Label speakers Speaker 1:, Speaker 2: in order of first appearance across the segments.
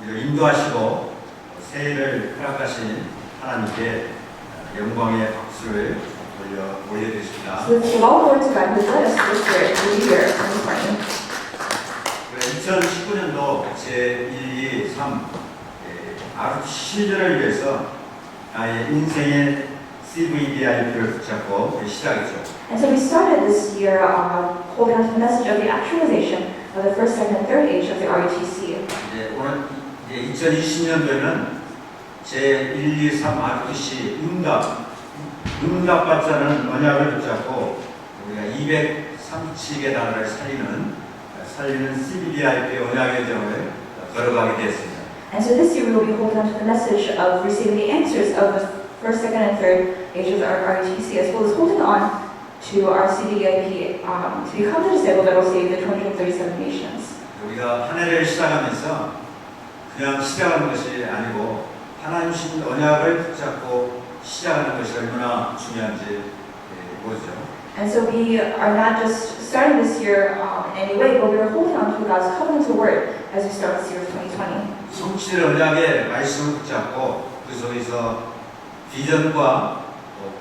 Speaker 1: 우리를 인도하시고 새해를 허락하신 하나님께 영광의 박수를 올려드립니다.
Speaker 2: So let's give all glory to God who led us this year, the year of 2020.
Speaker 1: 2019년도 제1, 2, 3 RTC를 위해서 나의 인생의 CVDIP를 붙잡고 시작했죠.
Speaker 2: And so we started this year holding on to the message of the actualization of the first, second, and third age of the RUTC.
Speaker 1: 오늘 2020년도에는 제1, 2, 3 RTC 응답받자는 언약을 붙잡고 우리가 237개 나라를 살리는 CVDIP 언약의 정을 걸어가게 되었습니다.
Speaker 2: And so this year we will be holding on to the message of receiving the answers of the first, second, and third age of our RUTC, as well as holding on to our CVDIP to become the disciple that will save the 237 nations.
Speaker 1: 우리가 한 해를 시작하면서 그냥 시작하는 것이 아니고 하나님 주신 언약을 붙잡고 시작하는 것이 얼마나 중요한지 보죠.
Speaker 2: And so we are not just starting this year in any way, but we are holding on to God's covenantal word as we start this year of 2020.
Speaker 1: 성취될 언약의 말씀을 붙잡고 그 속에서 비전과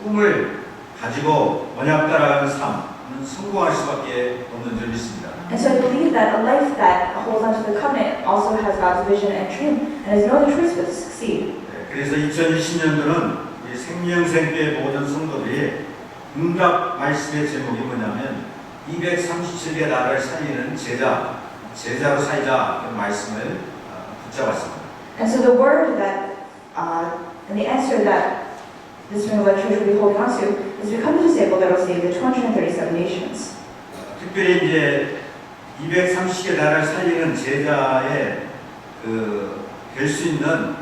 Speaker 1: 꿈을 가지고 언약 따라가는 삶은 성공할 수밖에 없는 줄 믿습니다.
Speaker 2: And so I believe that a life that holds on to the covenant also has God's vision and dream and has no other choice but to succeed.
Speaker 1: 그래서 2020년도는 우리 생명생교의 모든 성도들이 응답 말씀의 제목이 뭐냐면 237개 나라를 살리는 제자로 살자 그 말씀을 붙잡았습니다.
Speaker 2: And so the word that and the answer that this Spring of Life Church will be holding on to is become the disciple that will save the 237 nations.
Speaker 1: 특별히 이제 230개 나라를 살리는 제자의 될 수 있는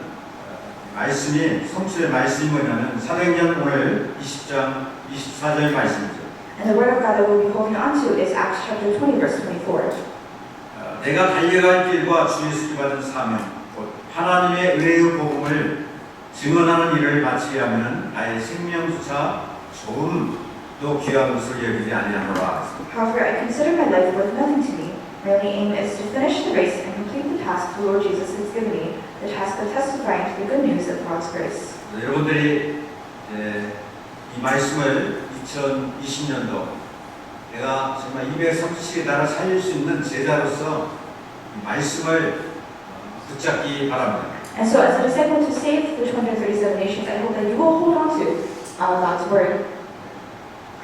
Speaker 1: 말씀이 성취의 말씀이 뭐냐면 사도행전 오늘 20장 24절 말씀이죠.
Speaker 2: And the word of God that we'll be holding on to is Acts chapter 20, verse 24.
Speaker 1: 내가 달려갈 길과 주 예수께 받은 사명, 곧 하나님의 은혜의 복음을 증언하는 일을 마치게 하면 나의 생명조차 조금도 귀한 것을 여기지 아니하노라.
Speaker 2: However, I consider my life worth nothing to me. My only aim is to finish the race and complete the task the Lord Jesus has given me, the task of testifying to the good news of God's grace.
Speaker 1: 여러분들이 이 말씀을 2020년도 내가 정말 230개 나라 살릴 수 있는 제자로서 이 말씀을 붙잡기 바랍니다.
Speaker 2: And so, as a disciple to save the 237 nations, I hope that you will hold on to God's word.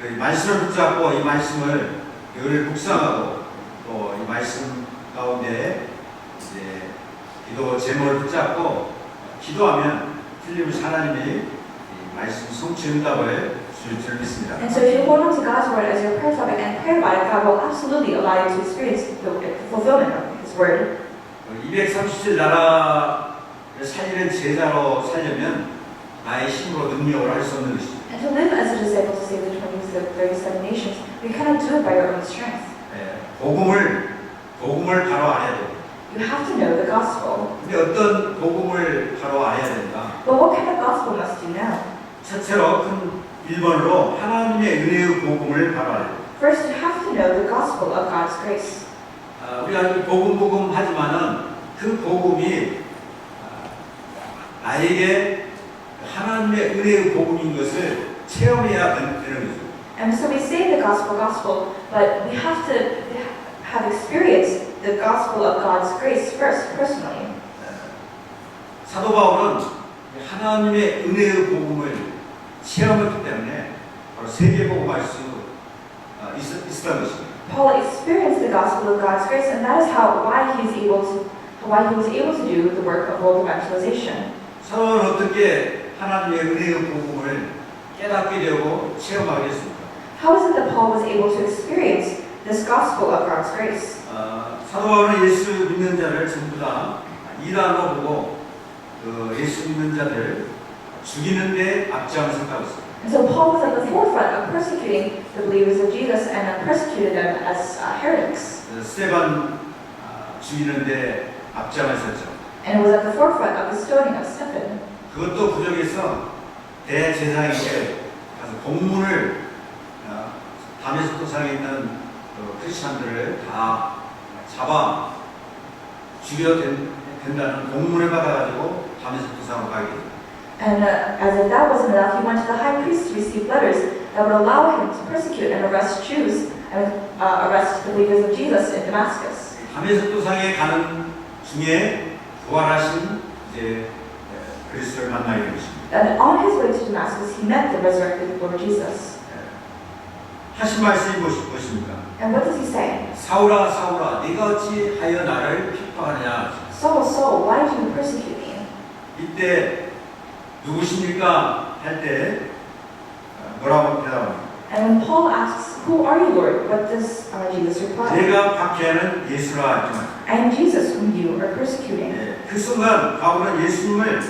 Speaker 1: 그 말씀을 붙잡고 이 말씀을 늘 묵상하고 또 이 말씀 가운데 이제 기도 제목을 붙잡고 기도하면 틀림없이 하나님이 이 말씀 성취 응답을 줄 믿습니다.
Speaker 2: And so, if you hold on to God's word as your prayer topic and pray about it, God will absolutely allow you to experience the fulfillment of His word.
Speaker 1: 237 나라를 살리는 제자로 살려면 나의 힘으로 능력을 할 수 없는 것이죠.
Speaker 2: And to live as a disciple to save the 237 nations, we cannot do it by your own strength.
Speaker 1: 복음을 바로 알아야 돼요.
Speaker 2: You have to know the gospel.
Speaker 1: 근데 어떤 복음을 바로 알아야 된다?
Speaker 2: But what kind of gospel must you know?
Speaker 1: 첫째로 큰 1번으로 하나님의 은혜의 복음을 바로 알아야 돼요.
Speaker 2: First, you have to know the gospel of God's grace.
Speaker 1: 우리가 복음 하지만은 그 복음이 나에게 하나님의 은혜의 복음인 것을 체험해야 되는 거죠.
Speaker 2: And so we say the gospel, but we have to have experienced the gospel of God's grace first, personally.
Speaker 1: 사도 바울은 하나님의 은혜의 복음을 체험했기 때문에 바로 세계복음할 수 있었던 것입니다.
Speaker 2: Paul experienced the gospel of God's grace, and that is why he was able to do the work of world evangelization.
Speaker 1: 사도는 어떻게 하나님의 은혜의 복음을 깨닫게 되고 체험하게 됐습니까?
Speaker 2: How is it that Paul was able to experience this gospel of God's grace?
Speaker 1: 사도 바울은 예수 믿는 자를 전부 다 이단으로 보고 예수 믿는 자들 죽이는 데 앞장섰다고 했습니다.
Speaker 2: And so Paul was at the forefront of persecuting the believers of Jesus and persecuted them as heretics.
Speaker 1: 스테반 죽이는 데 앞장섰죠.
Speaker 2: And it was at the forefront of the stoning of Stephen.
Speaker 1: 그것도 부족해서 대제사장에게 가서 공문을 다메섹 도상에 있는 크리스찬들을 다 잡아 죽이려 된다는 공문을 받아가지고 다메섹 도상으로 가게 됩니다.
Speaker 2: And as if that wasn't enough, he went to the high priest to receive letters that would allow him to persecute and arrest Jews and arrest the believers of Jesus in Damascus.
Speaker 1: 다메섹 도상에 가는 중에 부활하신 이제 그리스도를 만나게 되십니다.
Speaker 2: And on his way to Damascus, he met the resurrected Lord Jesus.
Speaker 1: 하신 말씀이 무엇입니까?
Speaker 2: And what does he say?
Speaker 1: 사울아 사울아 네가 어찌 하여 나를 핍박하느냐.
Speaker 2: Saul, Saul, why do you persecute me?
Speaker 1: 이때 누구십니까? 할 때 뭐라고 대답합니까?
Speaker 2: And when Paul asks, who are you, Lord? What does Jesus reply?
Speaker 1: 내가 박해하는 예수라 했지만
Speaker 2: I am Jesus whom you are persecuting.
Speaker 1: 그 순간 바울은 예수님을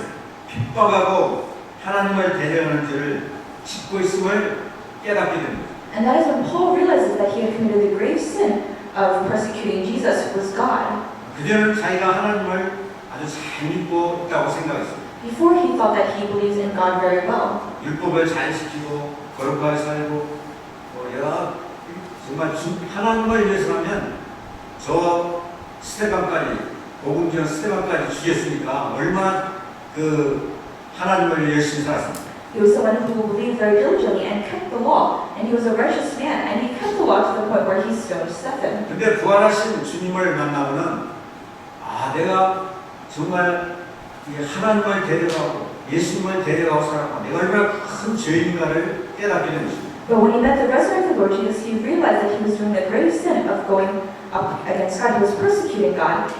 Speaker 1: 핍박하고 하나님을 대적하는 죄를 짓고 있음을 깨닫게 됩니다.
Speaker 2: And that is when Paul realizes that he had committed the grave sin of persecuting Jesus was God.
Speaker 1: 그전에는 자기가 하나님을 아주 잘 믿고 있다고 생각했어요.
Speaker 2: Before he thought that he believes in God very well.
Speaker 1: 율법을 잘 지키고 거룩하게 살고 여러 정말 하나님을 위해서라면 저 스테반까지 복음전 스테반까지 죽였으니까 얼마나 그 하나님을 위해 열심히 살았습니다.
Speaker 2: He was someone who believed very diligently and kept the law, and he was a righteous man, and he kept the law to the point where he stoned Stephen.
Speaker 1: 근데 부활하신 주님을 만나면은 내가 정말 하나님을 데려가고 예수님을 데려가고 살았고 내가 얼마나 큰 죄인가를 깨닫게 된 것입니다.
Speaker 2: But when he met the resurrected Lord Jesus, he realized that he was doing the grave sin of going up against God. He was persecuting God.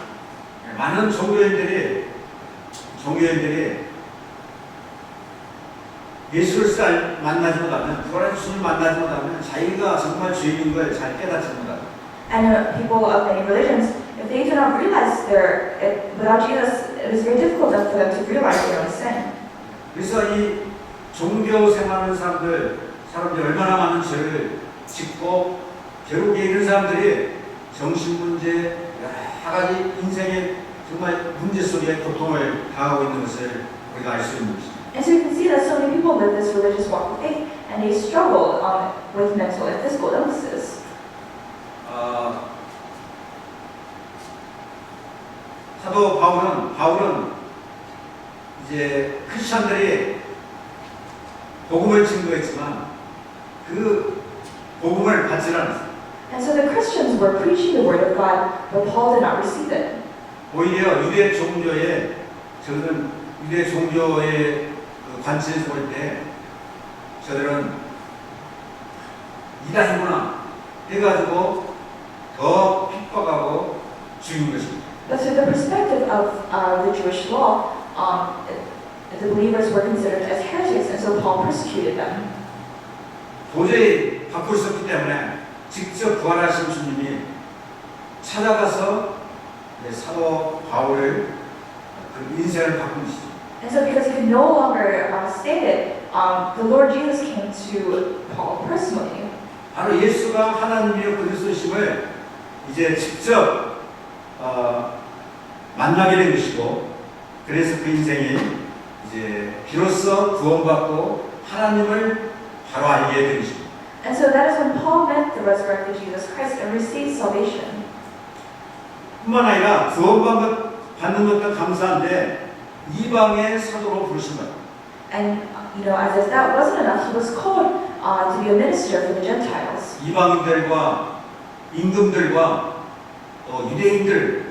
Speaker 1: 많은 종교인들이 예수를 만나지 못하면 부활한 주님을 만나지 못하면 자기가 정말 죄인인 걸 잘 깨닫지 못합니다.
Speaker 2: And people of many religions, if they do not realize without Jesus, it is very difficult for them to realize their own sin.
Speaker 1: 그래서 이 종교 생활하는 사람들 얼마나 많은 죄를 짓고 결국에 이런 사람들이 정신문제, 여러 가지 인생의 정말 문제 속에 고통을 당하고 있는 것을 우리가 알 수 있는 것입니다.
Speaker 2: And so you can see that so many people live this religious walk of faith, and they struggle with mental and physical illnesses.
Speaker 1: 사도 바울은 이제 크리스천들이 복음을 증거했지만 그 복음을 받지 않았어요.
Speaker 2: And so the Christians were preaching the word of God, but Paul did not receive it.
Speaker 1: 오히려 유대 종교의 그 관점에서 볼 때 저들은 이단이구나 해가지고 더 핍박하고 죽인 것입니다.
Speaker 2: But through the perspective of the Jewish law, the believers were considered as heretics, and so Paul persecuted them.
Speaker 1: 도저히 바꿀 수 없기 때문에 직접 부활하신 주님이 찾아가서 사도 바울을 그 인생을 바꾼 것이죠.
Speaker 2: And so because he could no longer stand it, the Lord Jesus came to Paul personally.
Speaker 1: 바로 예수가 하나님의 그리스도심을 이제 직접 만나게 된 것이고, 그래서 그 인생이 이제 비로소 구원받고 하나님을 바로 알게 된 것입니다.
Speaker 2: And so that is when Paul met the resurrected Jesus Christ and received salvation.
Speaker 1: 뿐만 아니라 구원받는 것도 감사한데 이방의 사도로 부르신 거예요.
Speaker 2: And as if that wasn't enough, he was called to be a minister for the Gentiles.
Speaker 1: 이방인들과 임금들과 또 유대인들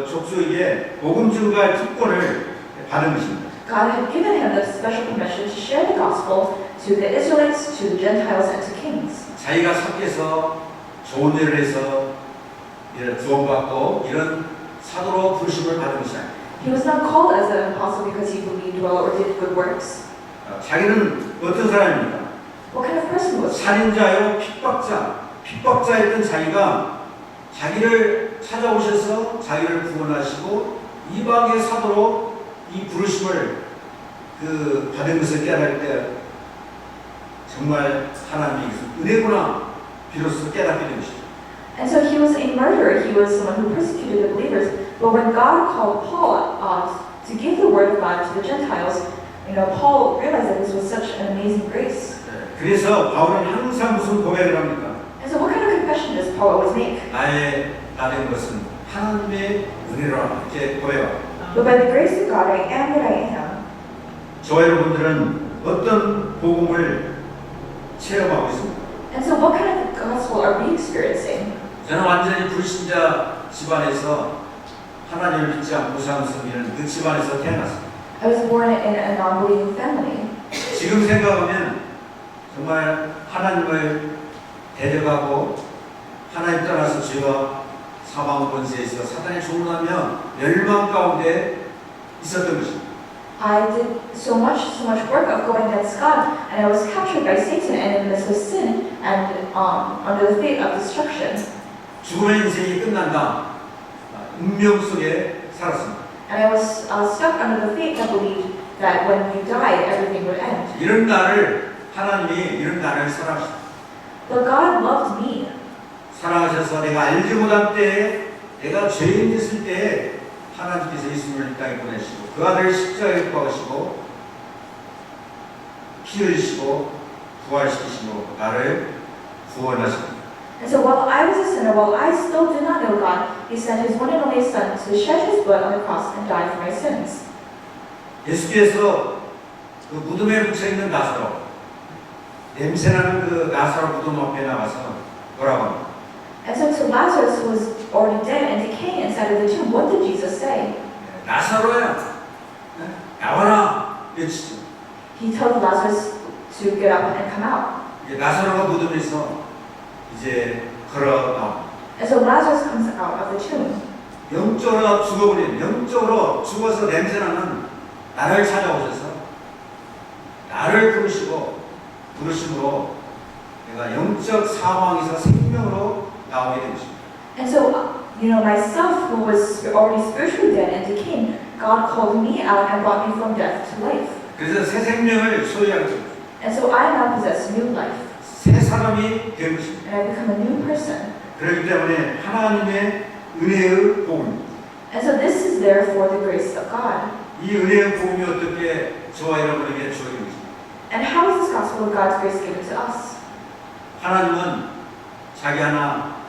Speaker 1: 족속에게 복음 증거할 특권을 받은 것입니다.
Speaker 2: God had given him the special permission to share the gospel to the Israelites, to the Gentiles, and to kings.
Speaker 1: 자기가 착해서 좋은 일을 해서 구원받고 이런 사도로 부르심을 받은 것이 아니에요.
Speaker 2: He was not called as an apostle because he believed well or did good works.
Speaker 1: 자기는 어떤 사람입니까?
Speaker 2: What kind of person was he?
Speaker 1: 살인자요, 핍박자였던 자기가 자기를 찾아오셔서 자기를 구원하시고 이방의 사도로 이 부르심을 받은 것을 깨달을 때 정말 하나님이 은혜구나 비로소 깨닫게 된 것이죠.
Speaker 2: And so he was a murderer. He was someone who persecuted the believers. But when God called Paul to give the word of God to the Gentiles, Paul realized that this was such an amazing grace.
Speaker 1: 그래서 바울은 항상 무슨 고백을 합니까?
Speaker 2: And so what kind of confession does Paul always make?
Speaker 1: 나의 나된 것은 하나님의 은혜로 이렇게 보여요.
Speaker 2: But by the grace of God, I am what I am.
Speaker 1: 저와 여러분들은 어떤 복음을 체험하고 있습니다.
Speaker 2: And so what kind of gospel are we experiencing?
Speaker 1: 저는 완전히 불신자 집안에서 하나님을 믿지 않고 우상 섬기는 그 집안에서 태어났습니다.
Speaker 2: I was born in a non-believing family.
Speaker 1: 지금 생각하면 정말 하나님을 데려가고 하나님 떠나서 죄와 사망 권세에 있어 사단의 종로하며 멸망 가운데 있었던 것입니다.
Speaker 2: I did so much work of going against God, and I was captured by Satan and in the midst of sin and under the fate of destruction.
Speaker 1: 죽음의 인생이 끝난다. 운명 속에 살았습니다.
Speaker 2: And I was stuck under the fate that believed that when we died, everything would end.
Speaker 1: 이런 나를 하나님이 이런 나를 사랑하셨다.
Speaker 2: But God loved me.
Speaker 1: 사랑하셔서 내가 알지 못할 때에 내가 죄인 됐을 때에 하나님께서 예수님을 이 땅에 보내시고 그 아들을 십자가에 못 박으시고 피 흘리시고 부활시키시고 나를 구원하십니다.
Speaker 2: And so while I was a sinner, while I still did not know God, He sent His one and only Son to shed His blood on the cross and die for my sins.
Speaker 1: 예수께서 그 무덤에 묻혀있는 나사로 냄새나는 그 나사로 무덤 앞에 나가서 뭐라고 합니까?
Speaker 2: And so to Lazarus, who was already dead and decaying inside of the tomb, what did Jesus say?
Speaker 1: 나사로야 나와라 외치죠.
Speaker 2: He told Lazarus to get up and come out.
Speaker 1: 나사로가 무덤에서 이제 걸어 나옵니다.
Speaker 2: And so Lazarus comes out of the tomb.
Speaker 1: 영적으로 죽어버린 영적으로 죽어서 냄새나는 나를 찾아오셔서 나를 부르심으로 내가 영적 사망에서 생명으로 나오게 된 것입니다.
Speaker 2: And so, myself, who was already spiritually dead and decaying, God called me out and brought me from death to life.
Speaker 1: 그래서 새 생명을 소유하게 됩니다.
Speaker 2: And so I now possess new life,
Speaker 1: 새 사람이 된 것입니다.
Speaker 2: and I become a new person.
Speaker 1: 그렇기 때문에 하나님의 은혜의 복음입니다.
Speaker 2: And so this is there for the grace of God.
Speaker 1: 이 은혜의 복음이 어떻게 저와 여러분에게 주어진 것입니다.
Speaker 2: And how is this gospel of God's grace given to us?
Speaker 1: 하나님은 자기 하나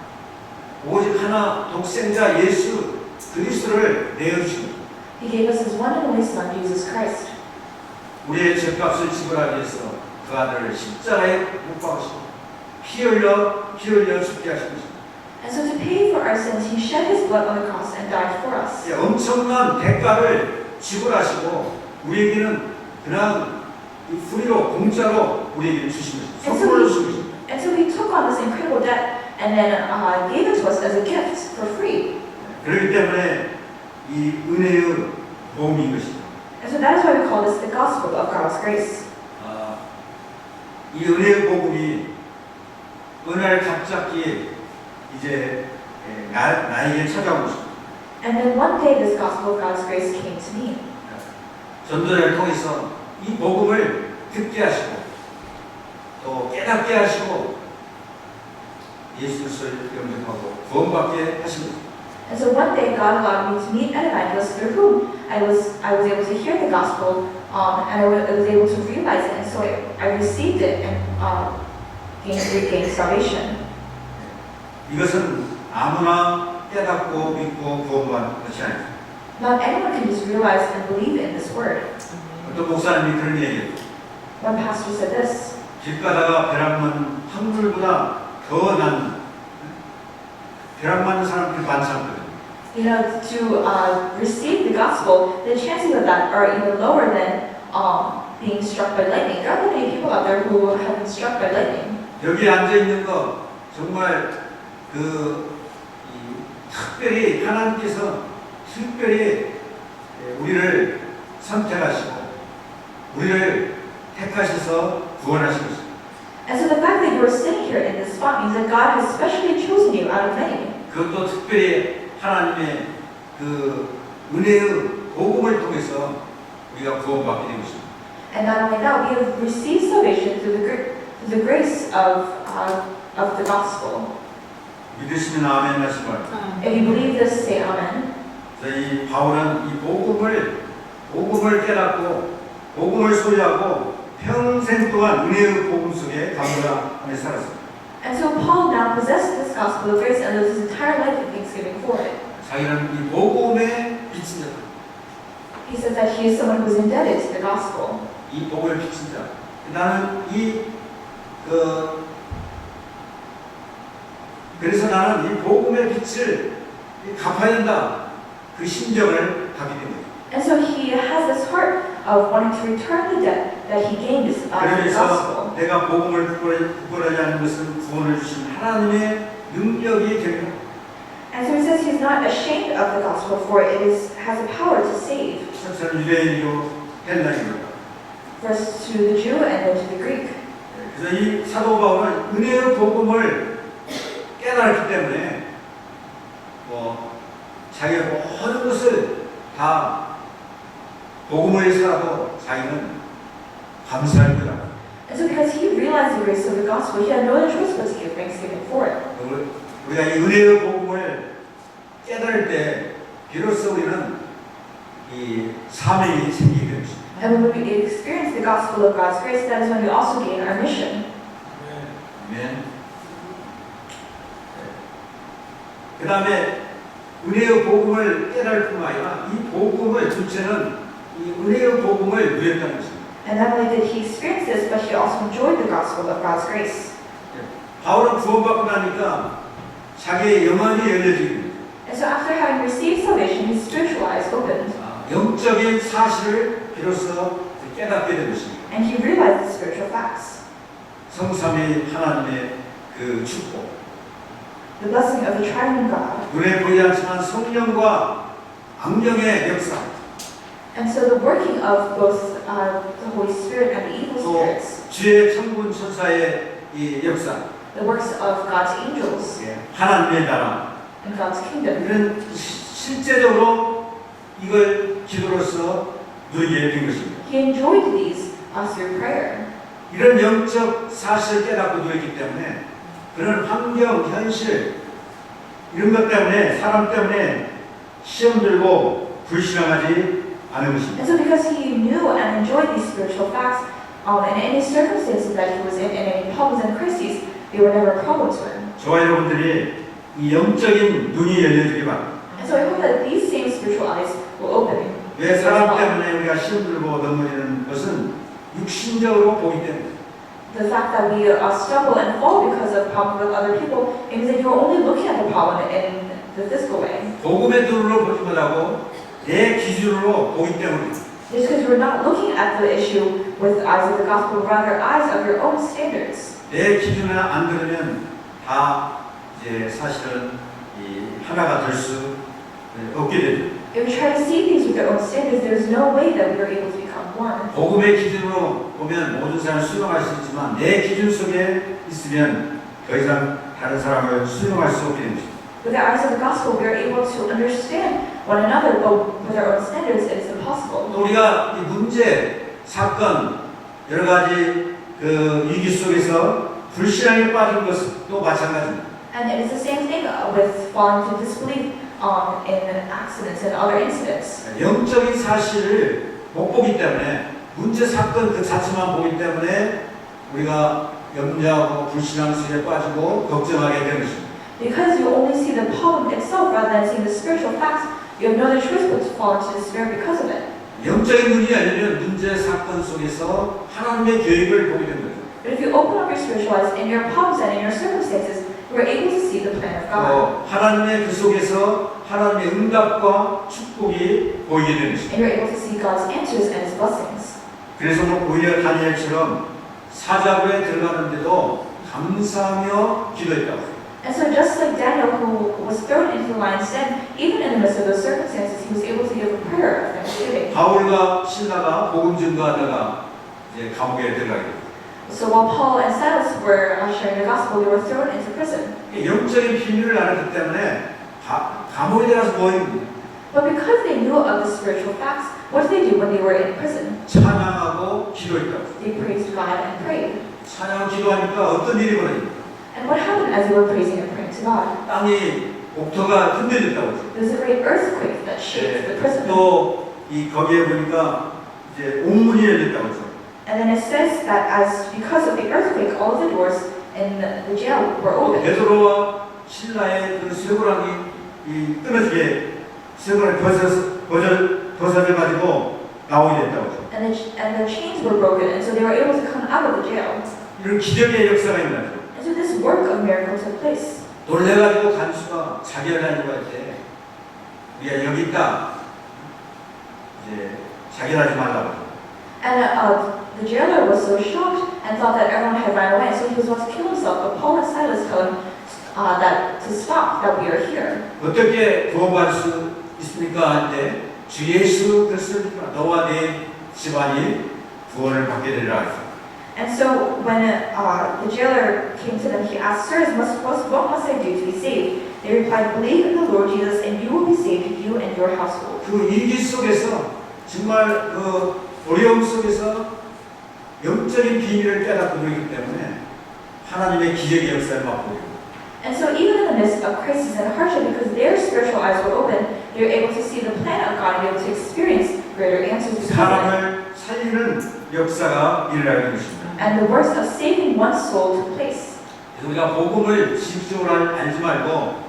Speaker 1: 오직 하나 독생자 예수 그리스도를 내어주십니다.
Speaker 2: He gave us His one and only Son, Jesus Christ.
Speaker 1: 우리의 죄값을 지불하기 위해서 그 아들을 십자가에 못 박으시고 피 흘려 죽게 하신 것입니다.
Speaker 2: And so to pay for our sins, He shed His blood on the cross and died for us.
Speaker 1: 엄청난 대가를 지불하시고 우리에게는 그냥 프리로 공짜로 우리에게 주신 것입니다. 선물로 주신 것입니다.
Speaker 2: And so He took on this incredible debt and then gave it to us as a gift for free.
Speaker 1: 그렇기 때문에 이 은혜의 복음인 것입니다.
Speaker 2: And so that is why we call this the gospel of God's grace.
Speaker 1: 이 은혜의 복음이 어느 날 갑자기 이제 나에게 찾아온 것입니다.
Speaker 2: And then one day this gospel of God's grace came to me.
Speaker 1: 전도자를 통해서 이 복음을 듣게 하시고 또 깨닫게 하시고 예수 그리스도를 영접하고 구원받게 하십니다.
Speaker 2: And so one day God allowed me to meet an evangelist through whom I was able to hear the gospel and I was able to realize it, and so I received it and gained salvation.
Speaker 1: 이것은 아무나 깨닫고 믿고 구원받는 것이 아닙니다.
Speaker 2: Not anyone can just realize and believe in this word.
Speaker 1: 어떤 목사님이 그런 얘기했죠.
Speaker 2: One pastor said this.
Speaker 1: 길 가다가 벼락 맞는 한물보다 더 난 벼락 맞는 사람들이 많지 않거든요.
Speaker 2: To receive the gospel, the chances of that are even lower than being struck by lightning. There are many people out there who have been struck by lightning.
Speaker 1: 여기 앉아 있는 거 정말 특별히 하나님께서 특별히 우리를 선택하시고 우리를 택하셔서 구원하신 것입니다.
Speaker 2: And so the fact that you are sitting here in this spot means that God has specially chosen you out of many.
Speaker 1: 그것도 특별히 하나님의 그 은혜의 복음을 통해서 우리가 구원받게 된 것입니다.
Speaker 2: And not only that, we have received salvation through the grace of the gospel.
Speaker 1: 믿으시면 아멘 하시기 바랍니다.
Speaker 2: If you believe this, say amen.
Speaker 1: 이 바울은 이 복음을 깨닫고 복음을 소유하고 평생 동안 은혜의 복음 속에 감사하며 살았습니다.
Speaker 2: And so Paul now possessed this gospel of grace and lived his entire life in thanksgiving for it.
Speaker 1: 자기는 이 복음의 빛인 자.
Speaker 2: He says that he is someone who is indebted to the gospel.
Speaker 1: 이 복음의 빛인 자. 나는 그래서 나는 이 복음의 빛을 갚아야 된다. 그 심정을 갖기 때문에.
Speaker 2: And so he has this heart of wanting to return the debt that he gained to the
Speaker 1: 그래서
Speaker 2: gospel.
Speaker 1: 내가 복음을 부끄러워하지 않는 것은 구원을 주신 하나님의 능력이 되며
Speaker 2: And so he says he's not ashamed of the gospel, for it has the power to save.
Speaker 1: 첫째는 유대인이요 헬라인입니다.
Speaker 2: First to the Jew and then to the Greek.
Speaker 1: 그래서 이 사도 바울은 은혜의 복음을 깨달았기 때문에 자기가 모든 것을 다 복음을 살아도 자기는 감사할 거다.
Speaker 2: And so because he realized the grace of the gospel, he had no other choice but to give thanksgiving for it.
Speaker 1: 우리가 이 은혜의 복음을 깨달을 때 비로소 우리는 이 사명이 생기게 됩니다.
Speaker 2: And when we experience the gospel of God's grace, that is when we also gain our mission.
Speaker 1: 아멘. 그 다음에 은혜의 복음을 깨달을 뿐만 아니라 이 복음을 둘째는 이 은혜의 복음을 누렸다는 것입니다.
Speaker 2: And not only did he experience this, but he also enjoyed the gospel of God's grace.
Speaker 1: 바울은 구원받고 나니까 자기의 영혼이 열려집니다.
Speaker 2: And so after having received salvation, his spiritual eyes opened.
Speaker 1: 영적인 사실을 비로소 깨닫게 된 것입니다.
Speaker 2: And he realized the spiritual facts.
Speaker 1: 성삼위 하나님의 그 축복.
Speaker 2: The blessing of the triune God.
Speaker 1: 눈에 보이지 않지만 성령과 악령의 역사.
Speaker 2: And so the working of both the Holy Spirit and the evil
Speaker 1: 또
Speaker 2: spirits.
Speaker 1: 주의 천군 천사의 이 역사.
Speaker 2: The works of God's angels
Speaker 1: 하나님의 나라.
Speaker 2: and God's kingdom.
Speaker 1: 이런 실제적으로 이걸 기도로서 누리게 된 것입니다.
Speaker 2: He enjoyed these through prayer.
Speaker 1: 이런 영적 사실을 깨닫고 누렸기 때문에 그런 환경, 현실 이런 것 때문에 사람 때문에 시험 들고 불신앙하지 않은 것입니다.
Speaker 2: And so because he knew and enjoyed these spiritual facts, in any circumstances that he was in any problems and crises, they were never a problem to him.
Speaker 1: 저와 여러분들이 이 영적인 눈이 열려지기 바랍니다.
Speaker 2: And so I hope that these same spiritual eyes will open.
Speaker 1: 왜 사람 때문에 우리가 시험 들고 넘어지는 것은 육신적으로 보기 때문에.
Speaker 2: The fact that we stumble and fall because of problems with other people means that you're only looking at the problem in the physical way.
Speaker 1: 복음의 눈으로 보지 못하고 내 기준으로 보기 때문에.
Speaker 2: It's because you're not looking at the issue with the eyes of the gospel, rather eyes of your own standards.
Speaker 1: 내 기준에 안 들으면 다 이제 사실은 이 하나가 될 수 없게 되죠.
Speaker 2: If we try to see things with our own standards, there's no way that we are able to become one.
Speaker 1: 복음의 기준으로 보면 모든 사람을 수용할 수 있지만 내 기준 속에 있으면 더 이상 다른 사람을 수용할 수 없게 됩니다.
Speaker 2: With the eyes of the gospel, we are able to understand one another, but with our own standards, it is impossible.
Speaker 1: 또 우리가 이 문제, 사건, 여러 가지 그 위기 속에서 불신앙에 빠진 것도 마찬가지입니다.
Speaker 2: And it is the same thing with falling to disbelief in accidents and other incidents.
Speaker 1: 영적인 사실을 못 보기 때문에 문제, 사건 그 자체만 보기 때문에 우리가 염려하고 불신앙 속에 빠지고 걱정하게 되는 것입니다.
Speaker 2: Because you only see the problem itself rather than seeing the spiritual facts, you have no other choice but to fall into despair because of it.
Speaker 1: 영적인 눈이 열리면 문제, 사건 속에서 하나님의 계획을 보게 됩니다.
Speaker 2: But if you open up your spiritual eyes in your problems and in your circumstances, you are able to see the plan of God.
Speaker 1: 하나님의 그 속에서 하나님의 응답과 축복이 보이게 되는 것입니다.
Speaker 2: And you're able to see God's answers and His blessings.
Speaker 1: 그래서 오히려 다니엘처럼 사자굴에 들어가는데도 감사하며 기도했다고.
Speaker 2: And so just like Daniel, who was thrown into the lion's den, even in the midst of those circumstances, he was able to give a prayer of thanksgiving.
Speaker 1: 바울과 실라가 복음 전도하다가 이제 감옥에 들어가게 됩니다.
Speaker 2: So while Paul and Silas were sharing the gospel, they were thrown into prison.
Speaker 1: 영적인 비밀을 알았기 때문에 감옥에 들어가서 뭐 했는지
Speaker 2: But because they knew of the spiritual facts, what did they do when they were in prison?
Speaker 1: 찬양하고 기도했다고.
Speaker 2: They praised God and prayed.
Speaker 1: 찬양하고 기도하니까 어떤 일이 벌어집니까?
Speaker 2: And what happened as they were praising and praying to God?
Speaker 1: 땅이 옥토가 흔들렸다고.
Speaker 2: There was a great earthquake that shook the prison.
Speaker 1: 또 이 거기에 보니까 이제 옥문이 열렸다고 했어요.
Speaker 2: And then it says that because of the earthquake, all of the doors in the jail were
Speaker 1: 또
Speaker 2: open.
Speaker 1: 베드로와 신라의 그 쇠고랑이 이 끊어지게 세번에 벗어져 가지고 나오게 됐다고.
Speaker 2: And the chains were broken, and so they were able to come out of the jail.
Speaker 1: 이런 기적의 역사가 있는 거죠.
Speaker 2: And so this work of miracle took place.
Speaker 1: 놀래가지고 간수가 자결하려고 할 때 우리가 여기 있다 이제 자결하지 말라고.
Speaker 2: And the jailer was so shocked and thought that everyone had run away, so he was about to kill himself. But Paul and Silas tell him that to stop, that we are here.
Speaker 1: 어떻게 구원받을 수 있습니까? 할때 주 예수 그리스도를 믿으라. 너와 네 집안이 구원을 받게 되리라.
Speaker 2: And so when the jailer came to them, he asked, "Sirs, what must I do to be saved?" They replied, "Believe in the Lord Jesus, and you will be saved, you and your household."
Speaker 1: 그 위기 속에서 정말 그 어려움 속에서 영적인 비밀을 깨닫고 있기 때문에 하나님의 기적의 역사를 맛보고.
Speaker 2: And so even in the midst of crisis and hardship, because their spiritual eyes were open, they were able to see the plan of God and be able to experience greater answers to God.
Speaker 1: 사람을 살리는 역사가 일어나게 되십니다.
Speaker 2: And the works of saving one's soul took place.
Speaker 1: 그래서 우리가 복음을 지식적으로 알지 말고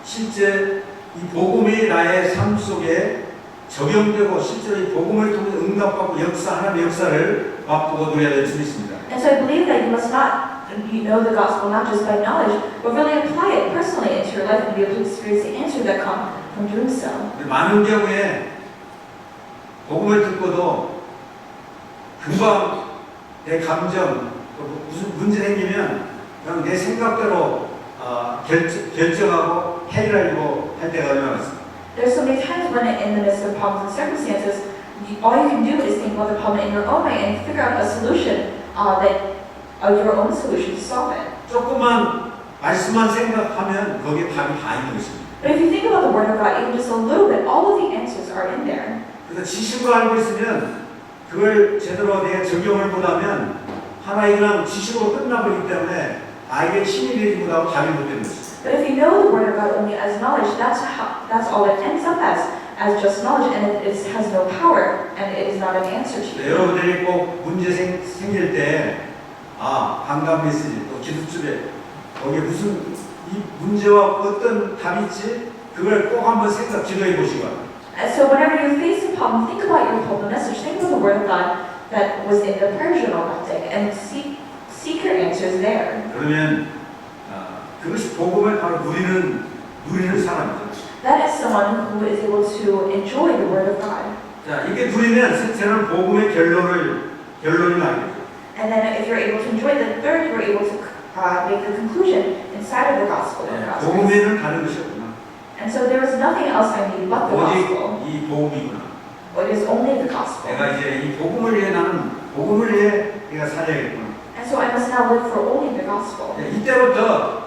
Speaker 1: 실제 이 복음이 나의 삶 속에 적용되고 실제로 이 복음을 통해 응답받고 하나님의 역사를 맛보고 누려야 될 수 있습니다.
Speaker 2: And so I believe that you must not know the gospel not just by knowledge, but really apply it personally into your life and be able to experience the answers that come from doing so.
Speaker 1: 많은 경우에 복음을 듣고도 금방 내 감정, 무슨 문제 생기면 그냥 내 생각대로 결정하고 해결하려고 할 때가 얼마나 있습니다.
Speaker 2: There's so many times when in the midst of problems and circumstances, all you can do is think about the problem in your own way and figure out a solution your own solution to solve it.
Speaker 1: 조금만 말씀만 생각하면 거기에 답이 다 있는 것입니다.
Speaker 2: But if you think about the Word of God, even just a little bit, all of the answers are in there.
Speaker 1: 그래서 지식으로 알고 있으면 그걸 제대로 내가 적용을 못하면 하나의 그냥 지식으로 끝나버리기 때문에 나에게 힘이 되지 못하고 답이 못 되는 것입니다.
Speaker 2: But if you know the Word of God only as knowledge, that's all it ends up as just knowledge, and it has no power, and it is not an answer to you.
Speaker 1: 여러분들이 꼭 문제 생길 때 방금 메시지 또 기도집에 거기에 무슨 이 문제와 어떤 답이 있지? 그걸 꼭 한번 기도해 보시기 바랍니다.
Speaker 2: And so whenever you face a problem, think about your problem message, think about the Word of God that was in the prayer journal that day, and seek your answers there.
Speaker 1: 그러면 그것이 복음을 바로 누리는 사람이죠.
Speaker 2: That is someone who is able to enjoy the Word of God.
Speaker 1: 자, 이게 누리면 저는 복음의 결론이 나겠죠.
Speaker 2: And then if you're able to enjoy the third, you're able to make the conclusion inside of the gospel of God's grace.
Speaker 1: 복음에는 다른 것이 없구나.
Speaker 2: And so there is nothing else I need but the gospel.
Speaker 1: 오직 이 복음이구나.
Speaker 2: It is only the gospel.
Speaker 1: 내가 이제 이 복음을 위해 나는 복음을 위해 내가 살아야겠구나.
Speaker 2: And so I must now live for only the gospel.
Speaker 1: 이때부터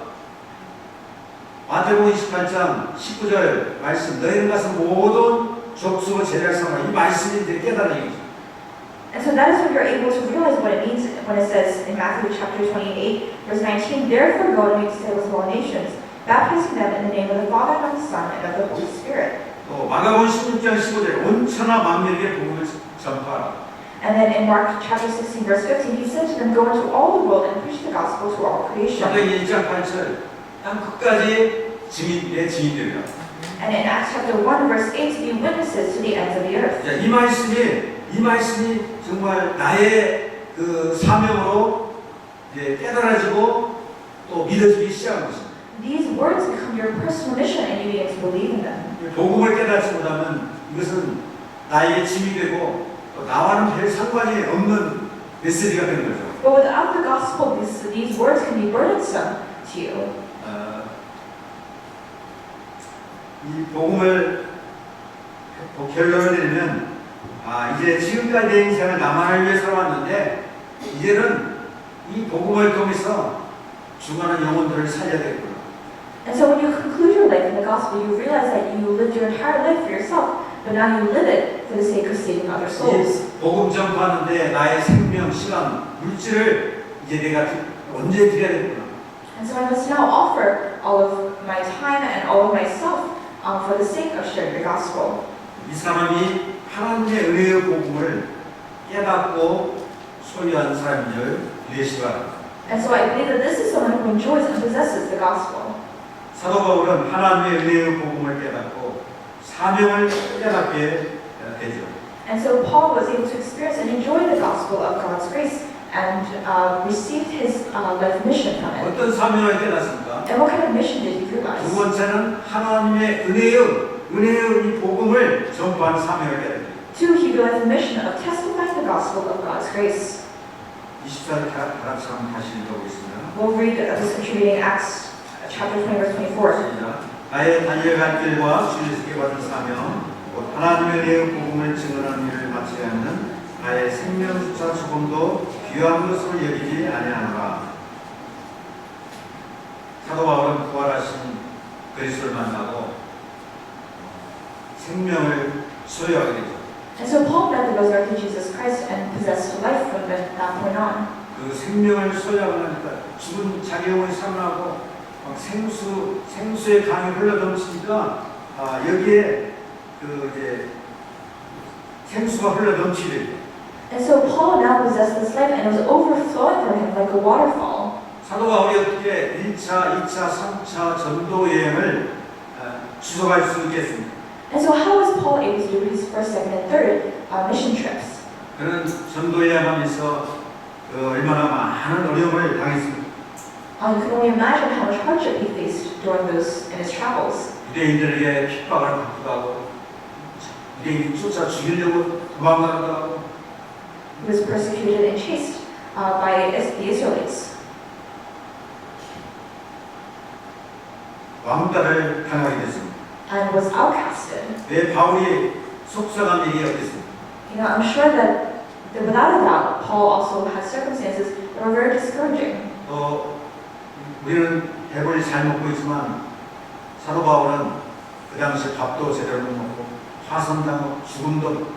Speaker 1: 마태복음 28장 19절 말씀 너희는 가서 모든 족속을 제자로 삼아 이 말씀이 깨달아지겠죠.
Speaker 2: And so that is when you're able to realize what it means when it says in Matthew chapter 28, verse 19, "Therefore go and make disciples of all nations, baptizing them in the name of the Father and of the Son and of the Holy Spirit."
Speaker 1: 또 마가복음 16장 15절 온 천하 만민에게 복음을 전파하라.
Speaker 2: And then in Mark chapter 16, verse 15, he said to them, "Go into all the world and preach the gospel to all creation."
Speaker 1: 사도행전 1장 8절 땅 끝까지 내 증인들이라.
Speaker 2: And in Acts chapter 1, verse 8, to be witnesses to the ends of the earth.
Speaker 1: 자, 이 말씀이 정말 나의 그 사명으로 이제 깨달아지고 또 믿어지기 시작한 것입니다.
Speaker 2: These words become your personal mission and you begin to believe in them.
Speaker 1: 복음을 깨닫지 못하면 이것은 나에게 짐이 되고 또 나와는 별 상관이 없는 메시지가 되는 거죠.
Speaker 2: But without the gospel, these words can be burdensome to you.
Speaker 1: 이 복음을 결론을 내리면 이제 지금까지 내 인생을 나만을 위해 살아왔는데 이제는 이 복음을 통해서 죽어가는 영혼들을 살려야 되겠구나.
Speaker 2: And so when you conclude your life in the gospel, you realize that you lived your entire life for yourself, but now you live it for the sake of saving other souls.
Speaker 1: 이 복음 전파하는데 나의 생명, 시간, 물질을 이제 내가 언제 드려야 되겠구나.
Speaker 2: And so I must now offer all of my time and all of myself for the sake of sharing the gospel.
Speaker 1: 이 사람이 하나님의 은혜의 복음을 깨닫고 소유한 사람인 줄 믿으시기 바랍니다.
Speaker 2: And so I believe that this is someone who enjoys and possesses the gospel.
Speaker 1: 사도 바울은 하나님의 은혜의 복음을 깨닫고 사명을 깨닫게 되죠.
Speaker 2: And so Paul was able to experience and enjoy the gospel of God's grace and received his life mission from it.
Speaker 1: 어떤 사명을 깨닫습니까?
Speaker 2: And what kind of mission did he
Speaker 1: 두
Speaker 2: realize?
Speaker 1: 번째는 하나님의 은혜의 이 복음을 전파하는 사명을 깨닫게.
Speaker 2: Two, he realized the mission of testifying the gospel of God's grace.
Speaker 1: 24절 다 같이 한번 다시 읽어보겠습니다.
Speaker 2: We'll read the scripture reading Acts chapter 20, verse 24.
Speaker 1: 시작. 나의 달려갈 길과 주님께 받은 사명, 곧 하나님의 은혜의 복음을 증언하는 일을 마치지 않는 나의 생명수차 죽음도 귀한 것으로 여기지 아니하노라. 사도 바울은 부활하신 그리스도를 만나고 생명을 소유하게 되죠.
Speaker 2: And so Paul met the resurrected Jesus Christ and possessed life from that point on.
Speaker 1: 그 생명을 소유하고 나니까 죽은 자기 영혼이 살아나고 막 생수의 강이 흘러넘치니까 여기에 그 이제 생수가 흘러넘치게.
Speaker 2: And so Paul now possessed this life and it was overflowing from him like a waterfall.
Speaker 1: 사도 바울이 어떻게 1차, 2차, 3차 전도 여행을 지속할 수 있겠습니까?
Speaker 2: And so how was Paul able to do his first, second, and third mission trips?
Speaker 1: 그는 전도 여행하면서 얼마나 많은 어려움을 당했습니다.
Speaker 2: You can only imagine how much hardship he faced during in his travels.
Speaker 1: 유대인들에게 핍박을 받기도 하고 유대인이 쫓아 죽이려고 도망가기도 하고
Speaker 2: He was persecuted and chased by the Israelites.
Speaker 1: 왕따를 당하게 됐습니다.
Speaker 2: And was outcasted.
Speaker 1: 왜 바울이 속상한 일이 없겠습니까?
Speaker 2: You know, I'm sure that without a doubt, Paul also had circumstances that were very discouraging.
Speaker 1: 우리는 배불리 잘 먹고 있지만 사도 바울은 그 당시 밥도 제대로 못 먹고 화성당하고 죽음도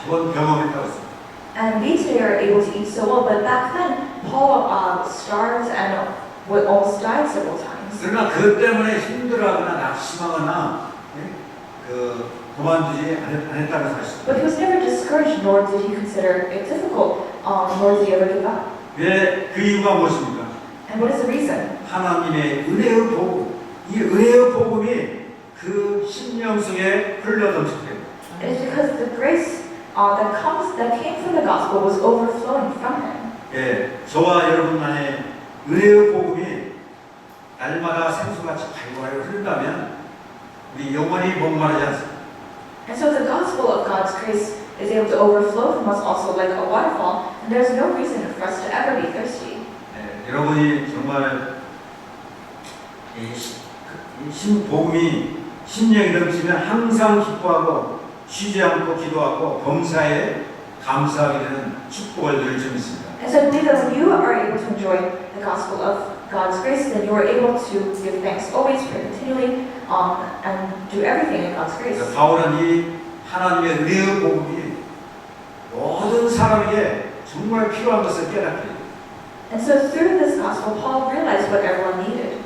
Speaker 1: 매번 경험했다고 했습니다.
Speaker 2: And we today are able to eat so well, but back then, Paul starved and almost died several times.
Speaker 1: 그러나 그 때문에 힘들어하거나 낙심하거나 그만두지 않았다는 사실.
Speaker 2: But he was never discouraged, nor did he consider it difficult, nor did he ever give up.
Speaker 1: 왜 그 이유가 무엇입니까?
Speaker 2: And what is the reason?
Speaker 1: 하나님의 은혜의 복음, 이 은혜의 복음이 그 심령 속에 흘러넘치게.
Speaker 2: It is because the grace that came from the gospel was overflowing from him.
Speaker 1: 예, 저와 여러분만의 은혜의 복음이 날마다 생수같이 발발을 흐른다면 우리 영원히 목마르지 않습니다.
Speaker 2: And so the gospel of God's grace is able to overflow from us also like a waterfall, and there's no reason for us to ever be thirsty.
Speaker 1: 예, 여러분이 정말 이 복음이 심령이 넘치면 항상 기뻐하고 쉬지 않고 기도하고 범사에 감사하게 되는 축복을 누릴 줄 믿습니다.
Speaker 2: And so I believe that when you are able to enjoy the gospel of God's grace, then you are able to give thanks always, pray continually, and do everything in God's grace.
Speaker 1: 그래서 바울은 이 하나님의 은혜의 복음이 모든 사람에게 정말 필요한 것을 깨닫게 돼요.
Speaker 2: And so through this gospel, Paul realized what everyone needed.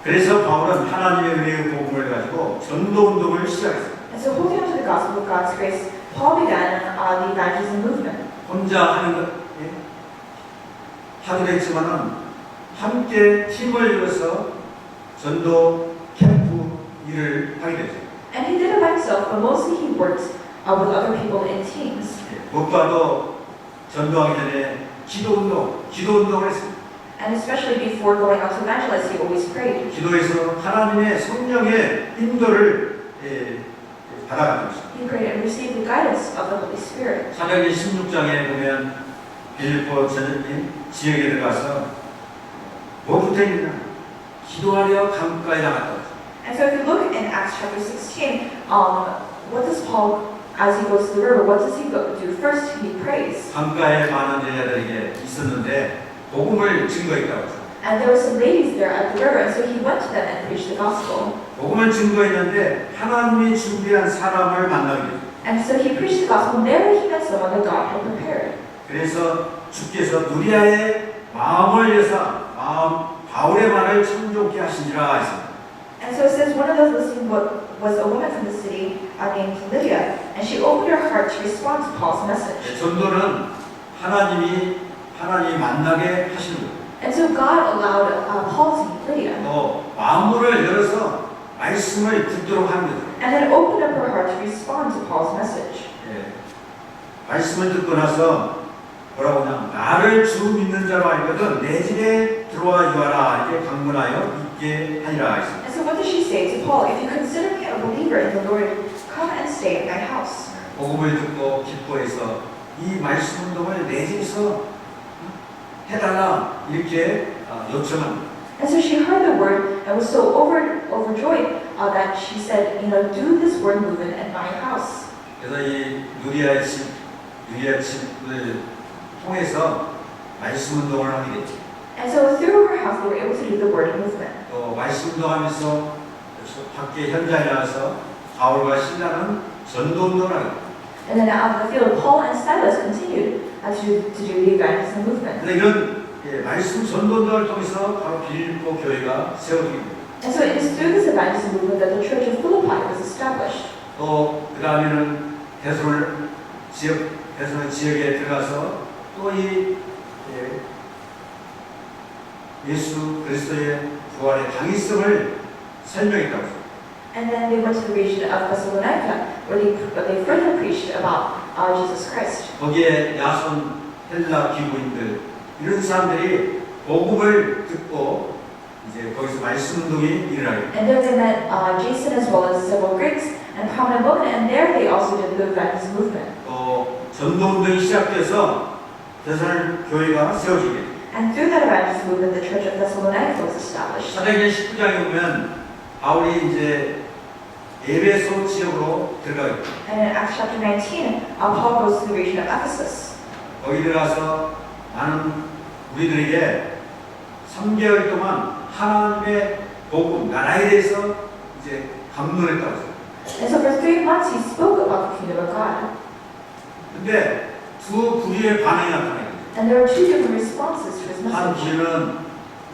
Speaker 1: 그래서 바울은 하나님의 은혜의 복음을 가지고 전도 운동을 시작했어요.
Speaker 2: And so holding on to the gospel of God's grace, Paul began the evangelism movement.
Speaker 1: 혼자 하는 것 하기도 했지만은 함께 팀을 이뤄서 전도 캠프 일을 하게 됐어요.
Speaker 2: And he did it by himself, but mostly he worked with other people in teams.
Speaker 1: 무엇보다도 전도하기 전에 기도 운동을 했습니다.
Speaker 2: And especially before going out to evangelize, he always prayed.
Speaker 1: 기도에서 하나님의 성령의 인도를 받아가고 있습니다.
Speaker 2: He prayed and received the guidance of the Holy Spirit.
Speaker 1: 사도행전 16장에 보면 빌립보 지역에 들어가서 뭐부터 있느냐? 기도하려 강가에 나갔다.
Speaker 2: And so if you look in Acts chapter 16, what does Paul, as he goes to the river, what does he do? First, he prays.
Speaker 1: 강가에 많은 여자들에게 있었는데 복음을 증거했다고.
Speaker 2: And there were some ladies there at the river, and so he went to them and preached the gospel.
Speaker 1: 복음을 증거했는데 하나님이 준비한 사람을 만나게 됐어요.
Speaker 2: And so he preached the gospel, and there he met someone that God had prepared.
Speaker 1: 그래서 주께서 누리아의 마음을 여사 바울의 말을 참좋게 하시니라 했습니다.
Speaker 2: And so it says one of those listening was a woman from the city named Lydia, and she opened her heart to respond to Paul's message.
Speaker 1: 전도는 하나님이 만나게 하시는 거예요.
Speaker 2: And so God allowed Paul to meet Lydia.
Speaker 1: 또 마음문을 열어서 말씀을 듣도록 하는 거죠.
Speaker 2: And then opened up her heart to respond to Paul's message.
Speaker 1: 예. 말씀을 듣고 나서 뭐라고 하냐, 나를 주 믿는 자로 알거든 내 집에 들어와 유하라 이렇게 강문하여 있게 하리라 했습니다.
Speaker 2: And so what does she say to Paul? If you consider me a believer in the Lord, come and stay in my house.
Speaker 1: 복음을 듣고 기뻐해서 이 말씀 운동을 내 집에서 해달라 이렇게 요청합니다.
Speaker 2: And so she heard the word and was so overjoyed that she said, do this word movement at my house.
Speaker 1: 그래서 이 누리아의 집을 통해서 말씀 운동을 하게 됐죠.
Speaker 2: And so through her house, they were able to do the word movement.
Speaker 1: 또 말씀 운동하면서 밖에 현장에 나와서 바울과 신라는 전도 운동을 하게 됐죠.
Speaker 2: And then out in the field, Paul and Silas continued to do the evangelism movement.
Speaker 1: 그래서 이런 말씀 전도 운동을 통해서 바로 빌립보 교회가 세워지게 됩니다.
Speaker 2: And so it is through this evangelism movement that the church of Philippi was established.
Speaker 1: 또 그 다음에는 대소를 지역에 들어가서 또 이 예수 그리스도의 부활의 당위성을 설명했다고.
Speaker 2: And then they went to the region of Thessalonica, where they further preached about Jesus Christ.
Speaker 1: 거기에 야손, 헬라 기구인들 이런 사람들이 복음을 듣고 이제 거기서 말씀 운동이 일어나게.
Speaker 2: And there they met Jason as well as several Greeks and prominent women, and there they also did the evangelism movement.
Speaker 1: 또 전도 운동이 시작돼서 대살 교회가 세워지게.
Speaker 2: And through that evangelism movement, the church of Thessalonica was established.
Speaker 1: 사도행전 19장에 보면 바울이 이제 에베소 지역으로 들어가게 됩니다.
Speaker 2: And in Acts chapter 19, Paul goes to the region of Ephesus.
Speaker 1: 거기 들어가서 많은 우리들에게 3개월 동안 하나님의 복음, 나라에 대해서 이제 감론했다고 했어요.
Speaker 2: And so for 3 months, he spoke about the kingdom of God.
Speaker 1: 근데 두 부류의 반응이 나타나요.
Speaker 2: And there were 2 different responses to his
Speaker 1: 한
Speaker 2: message.
Speaker 1: 부류는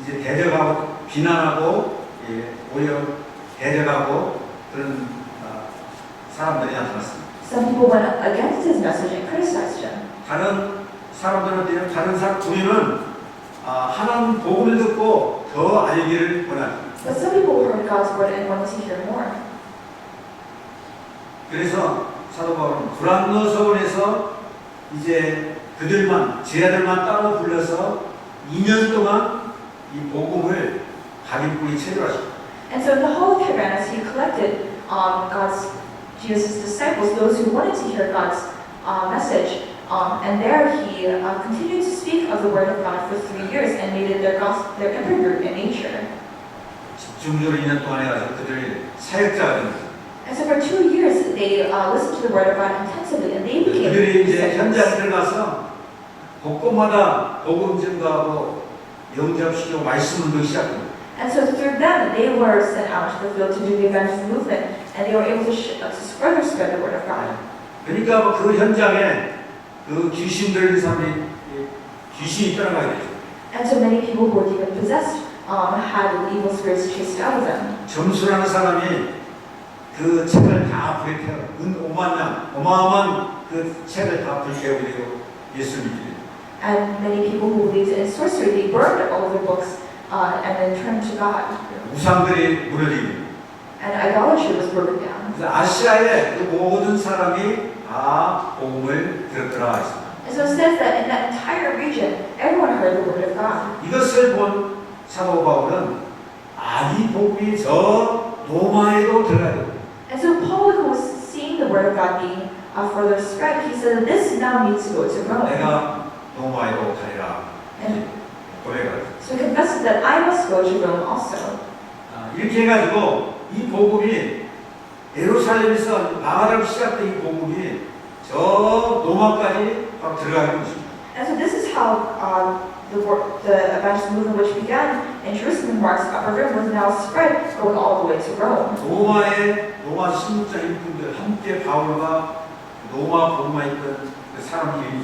Speaker 1: 이제 대적하고 비난하고 오히려 대적하고 그런 사람들이 나타났습니다.
Speaker 2: Some people went against his message and criticized him.
Speaker 1: 다른 사람들은 다른 부류는 하나님 복음을 듣고 더 알기를 원합니다.
Speaker 2: But some people heard God's word and wanted to hear more.
Speaker 1: 그래서 사도 바울은 브란노 서원에서 이제 제자들만 따로 불러서 2년 동안 이 복음을 각인뿌리 체류하십니다.
Speaker 2: And so in the whole of Tyrannus, he collected Jesus' disciples, those who wanted to hear God's message. And there he continued to speak of the word of God for 3 years and made it their imprint group in nature.
Speaker 1: 집중적으로 2년 동안 해가지고 그들이 사역자가 된 거예요.
Speaker 2: And so for 2 years, they listened to the word of God intensively, and they became
Speaker 1: 그들이 이제
Speaker 2: disciples.
Speaker 1: 현장에 들어가서 곳곳마다 복음 증거하고 영접시키고 말씀 운동이 시작됩니다.
Speaker 2: And so through them, they were sent out to the field to do the evangelism movement, and they were able to further spread the word of God.
Speaker 1: 그러니까 그 현장에 그 귀신 들린 사람이 귀신이 떠나가게 되죠.
Speaker 2: And so many people who were demon possessed had evil spirits chased out of them.
Speaker 1: 점수라는 사람이 그 책을 다 불태워 어마어마한 그 책을 다 불태우게 되고 예수를 믿게 돼요.
Speaker 2: And many people who believed in sorcery, they burned all of their books and then turned to God.
Speaker 1: 우상들이 무너지게 돼요.
Speaker 2: And idolatry was broken down.
Speaker 1: 그래서 아시아의 그 모든 사람이 다 복음을 들었더라 했습니다.
Speaker 2: And so it says that in that entire region, everyone heard the word of God.
Speaker 1: 이것을 본 사도 바울은 이 복음이 저 로마에도 들어가야 돼요.
Speaker 2: And so Paul, who was seeing the word of God being further spread, he said that this now needs to go to Rome.
Speaker 1: 내가 로마에도 가리라.
Speaker 2: And
Speaker 1: 고백을.
Speaker 2: so he confessed that I must go to Rome also.
Speaker 1: 이렇게 해가지고 이 복음이 예루살렘에서 나가라고 시작된 이 복음이 저 로마까지 바로 들어가는 것입니다.
Speaker 2: And so this is how the evangelism movement, which began in Jerusalem, Mark's upper room, was now spread, going all the way to Rome.
Speaker 1: 로마 신자 일꾼들 함께 바울과 로마 복음에 있던 그 사람들이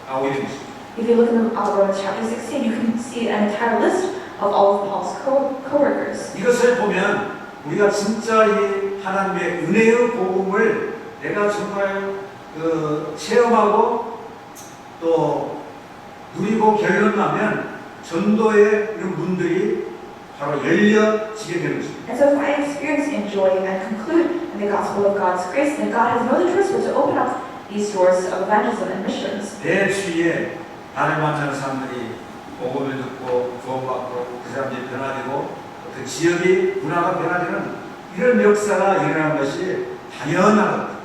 Speaker 1: 나오게 된 것입니다.
Speaker 2: If you look in Romans chapter 16, you can see an entire list of all of Paul's co-workers.
Speaker 1: 이것을 보면 우리가 진짜 이 하나님의 은혜의 복음을 내가 정말 체험하고 또 누리고 결론나면 전도의 이런 문들이 바로 열려지게 되는 것입니다.
Speaker 2: And so if I experience, enjoy, and conclude in the gospel of God's grace, then God has no other choice but to open up these doors of evangelism and missions.
Speaker 1: 내 주위에 나를 만나는 사람들이 복음을 듣고 구원받고 그 사람들이 변화되고 그 지역이 문화가 변화되는 이런 역사가 일어나는 것이 당연한 것.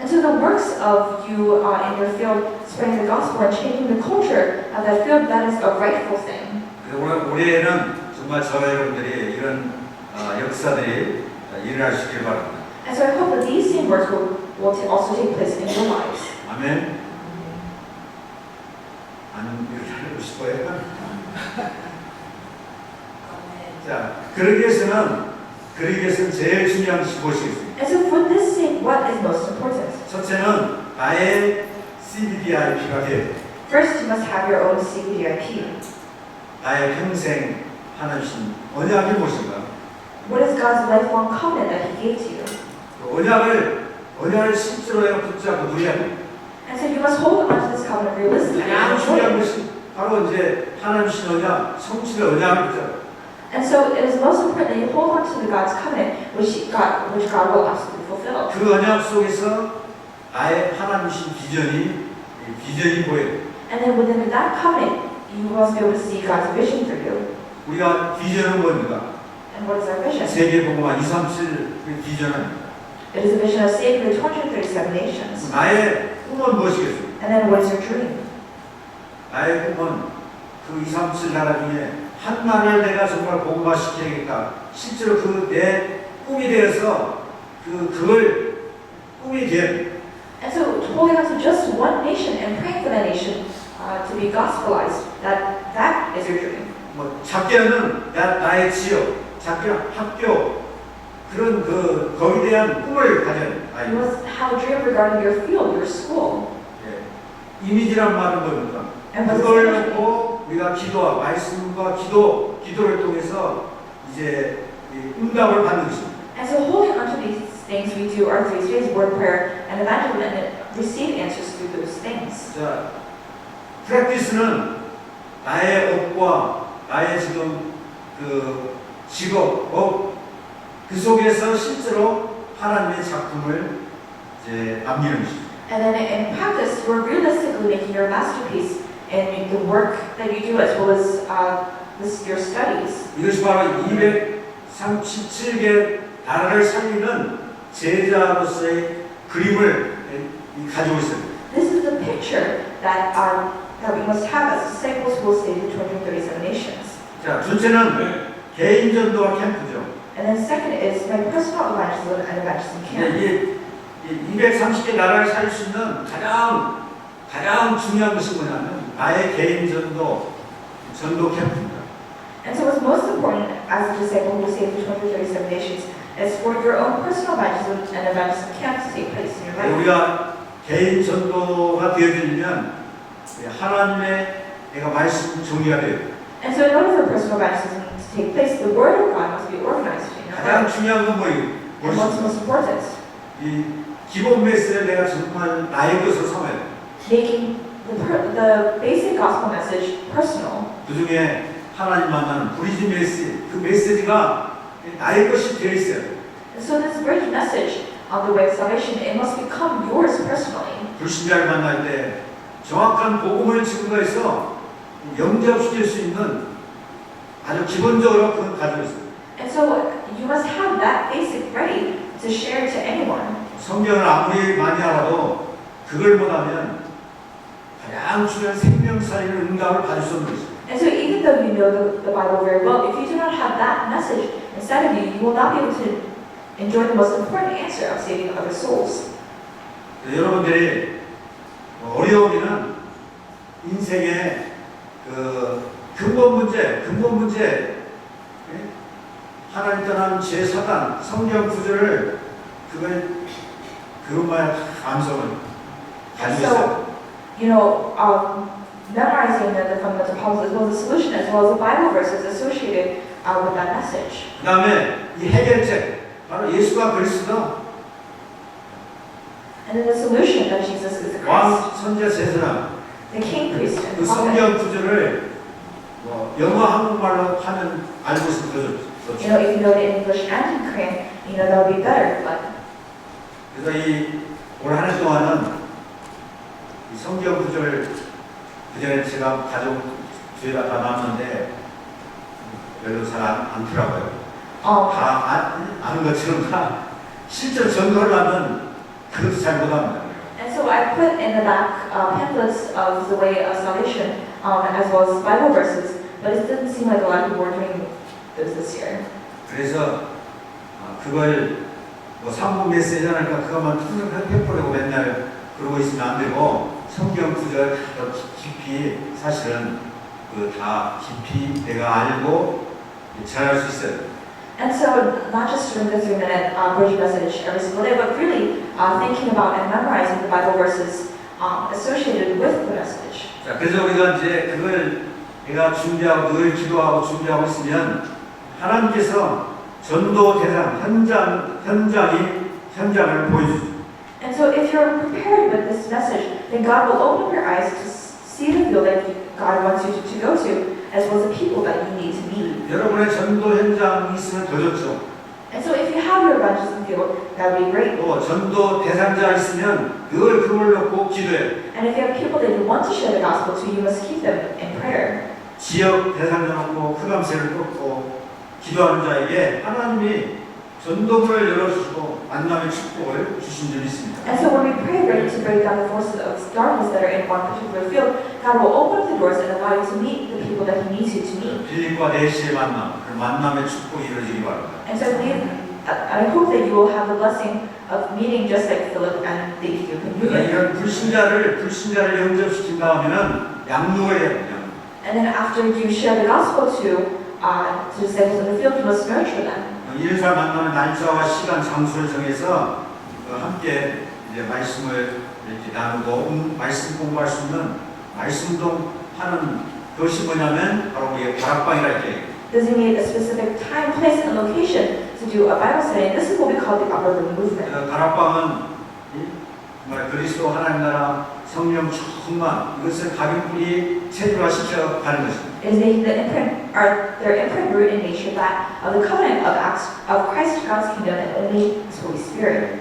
Speaker 2: And so the works of you in your field, spreading the gospel and changing the culture of that field, that is a rightful thing.
Speaker 1: 올해는 정말 저와 여러분들이 이런 역사들이 일어나시길 바랍니다.
Speaker 2: And so I hope that these same works will also take place in your lives.
Speaker 1: 아멘. 안 일어나고 싶어요. 자, 그러기 위해서는 제일 중요한 것이 무엇이겠습니까?
Speaker 2: And so for this sake, what is most important?
Speaker 1: 첫째는 나의 CBDIP가 돼요.
Speaker 2: First, you must have your own CBDIP.
Speaker 1: 나의 평생 하나님 주신 언약이 무엇인가?
Speaker 2: What is God's lifelong covenant that He gave to you?
Speaker 1: 그 언약을 실제로 내가 붙잡고 누려야 돼.
Speaker 2: And so you must hold on to this covenant realistically.
Speaker 1: 가장 중요한 것이 바로 이제 하나님 주신 언약, 성취의 언약을 붙잡고.
Speaker 2: And so it is most important that you hold on to the God's covenant, which God will absolutely fulfill.
Speaker 1: 그 언약 속에서 나의 하나님 주신 비전이 보여요.
Speaker 2: And then within that covenant, you must be able to see God's vision for you.
Speaker 1: 우리가 비전은 뭡니까?
Speaker 2: And what is our vision?
Speaker 1: 세계복음화 237 그 비전은
Speaker 2: It is a vision of saving the 237 nations.
Speaker 1: 나의 꿈은 무엇이겠습니까?
Speaker 2: And then what is your dream?
Speaker 1: 나의 꿈은 그 237 나라 중에 한 나라를 내가 정말 복음화시켜야겠다. 실제로 그 내 꿈이 되어서 그걸 꿈이 돼.
Speaker 2: And so holding on to just one nation and praying for that nation to be gospelized, that is your dream.
Speaker 1: 뭐 작게는 나의 지역, 작게는 학교 그런 거기에 대한 꿈을 가져야 돼.
Speaker 2: You must have a dream regarding your field, your school.
Speaker 1: 예. 이미지란 말은 뭡니까?
Speaker 2: And what's
Speaker 1: 그걸
Speaker 2: the vision?
Speaker 1: 놓고 우리가 기도와 말씀과 기도를 통해서 이제 이 응답을 받는 것입니다.
Speaker 2: And so holding on to these things we do our 3 days word prayer and evangelism and receive answers through those things.
Speaker 1: 자, 프랙티스는 나의 업과 나의 지금 그 직업, 그 속에서 실제로 하나님의 작품을 이제 남기는 것입니다.
Speaker 2: And then in practice, you are realistically making your masterpiece in the work that you do as well as your studies.
Speaker 1: 이것이 바로 237개 나라를 살리는 제자로서의 그림을 가지고 있어요.
Speaker 2: This is the picture that we must have as disciples who will save the 237 nations.
Speaker 1: 자, 둘째는 개인 전도와 캠프죠.
Speaker 2: And then second is my personal evangelism and evangelism camp.
Speaker 1: 이 230개 나라를 살릴 수 있는 가장 중요한 것이 뭐냐면 나의 개인 전도 캠프입니다.
Speaker 2: And so what's most important as a disciple who will save the 237 nations is for your own personal evangelism and evangelism camp to take place in your life.
Speaker 1: 우리가 개인 전도가 되어지면 하나님의 내가 말씀 정리가 돼요.
Speaker 2: And so in order for personal evangelism to take place, the word of God must be organized in your
Speaker 1: 가장
Speaker 2: life.
Speaker 1: 중요한 건
Speaker 2: And what's
Speaker 1: 뭐예요?
Speaker 2: most important?
Speaker 1: 이 기본 메시지를 내가 정말 나의 것으로 삼아야 돼.
Speaker 2: Making the basic gospel message personal.
Speaker 1: 그 중에 하나님 만나는 브리지 메시지, 그 메시지가 나의 것이 되어 있어야 돼.
Speaker 2: And so this bridge message on the way of salvation, it must become yours personally.
Speaker 1: 불신자를 만날 때 정확한 복음을 증거해서 영접시킬 수 있는 아주 기본적으로 그건 가지고 있어요.
Speaker 2: And so you must have that basic ready to share to anyone.
Speaker 1: 성경을 아무리 많이 알아도 그걸 못하면 가장 중요한 생명 살리는 응답을 받을 수 없는 것입니다.
Speaker 2: And so even though you know the Bible very well, if you do not have that message inside of you, you will not be able to enjoy the most important answer of saving other souls.
Speaker 1: 여러분들이 어려움이는 인생의 그 근본 문제, 하나님 떠난 죄, 사단, 성경 구절을 그것만 감성을 가지고 있어요.
Speaker 2: Memorizing the fundamental problems as well as the solution, as well as the Bible verses associated with that message.
Speaker 1: 그 다음에 이 해결책, 바로 예수가 그리스도,
Speaker 2: And then the solution that Jesus is the
Speaker 1: 왕,
Speaker 2: Christ,
Speaker 1: 선자, 제사장,
Speaker 2: the king, priest,
Speaker 1: 그
Speaker 2: and prophet.
Speaker 1: 성경 구절을 뭐 영어 한국말로 하면 알고 있으면 더 좋죠.
Speaker 2: You know, if you know it in English and in Korean, you know, that would be better. But
Speaker 1: 그래서 이 올 한 해 동안은 이 성경 구절 그전에 제가 가족 뒤에다 다 놨는데 별로 잘 않더라고요. 다 아는 것처럼 다 실제로 전도를 하면 그것도 잘 못합니다.
Speaker 2: and so I put in the back pamphlets of the way of salvation, as well as Bible verses. But it doesn't seem like a lot of people were doing those this year.
Speaker 1: 그래서 그걸 뭐 3분 메시지 하니까 그것만 해버리고 맨날 그러고 있으면 안 되고 성경 구절 더 깊이 사실은 그 다 깊이 내가 알고 잘할 수 있어요.
Speaker 2: And so, not just doing the 3-minute bridge message every single day, but really thinking about and memorizing the Bible verses associated with the message.
Speaker 1: 자, 그래서 우리가 이제 그걸 내가 준비하고 늘 기도하고 준비하고 있으면 하나님께서 전도 대상 현장을 보여주죠.
Speaker 2: And so, if you're prepared with this message, then God will open up your eyes to see the field that God wants you to go to, as well as the people that you need to meet.
Speaker 1: 여러분의 전도 현장이 있으면 더 좋죠.
Speaker 2: And so, if you have your evangelism field, that would be great.
Speaker 1: 또 전도 대상자 있으면 늘 그걸 놓고 기도해요.
Speaker 2: And if you have people that you want to share the gospel to, you must keep them in prayer.
Speaker 1: 지역 대상자 놓고 크감세를 꺾고 기도하는 자에게 하나님이 전도문을 열어주시고 만남의 축복을 주신 줄 믿습니다.
Speaker 2: And so when we pray ready to break down the forces of darkness that are in one particular field, God will open up the doors and allow you to meet the people that He needs you to meet.
Speaker 1: 빌립과 내시의 만남, 그 만남의 축복이 이루어지기 바랍니다.
Speaker 2: And so I hope that you will have the blessing of meeting just like Philip and the Ethiopian
Speaker 1: 그러니까
Speaker 2: eunuch.
Speaker 1: 이런 불신자를 영접시킨 다음에는 양육을 해야 돼요.
Speaker 2: And then after you share the gospel to disciples in the field, you must nurture them.
Speaker 1: 인사 만나는 날짜와 시간, 장소를 정해서 함께 이제 말씀을 이렇게 나누고 말씀 공부할 수 있는 말씀동 하는 것이 뭐냐면 바로 우리의 다락방이라 이렇게.
Speaker 2: Designate a specific time, place, and location to do a Bible study. This is what we call the upper room movement.
Speaker 1: 다락방은 정말 그리스도 하나님 나라 성령 충만 이것을 가격불이 체류화시켜 가는 것입니다.
Speaker 2: Is making their imprint root in nature that of the covenant of acts of Christ, God's kingdom, and only His Holy Spirit.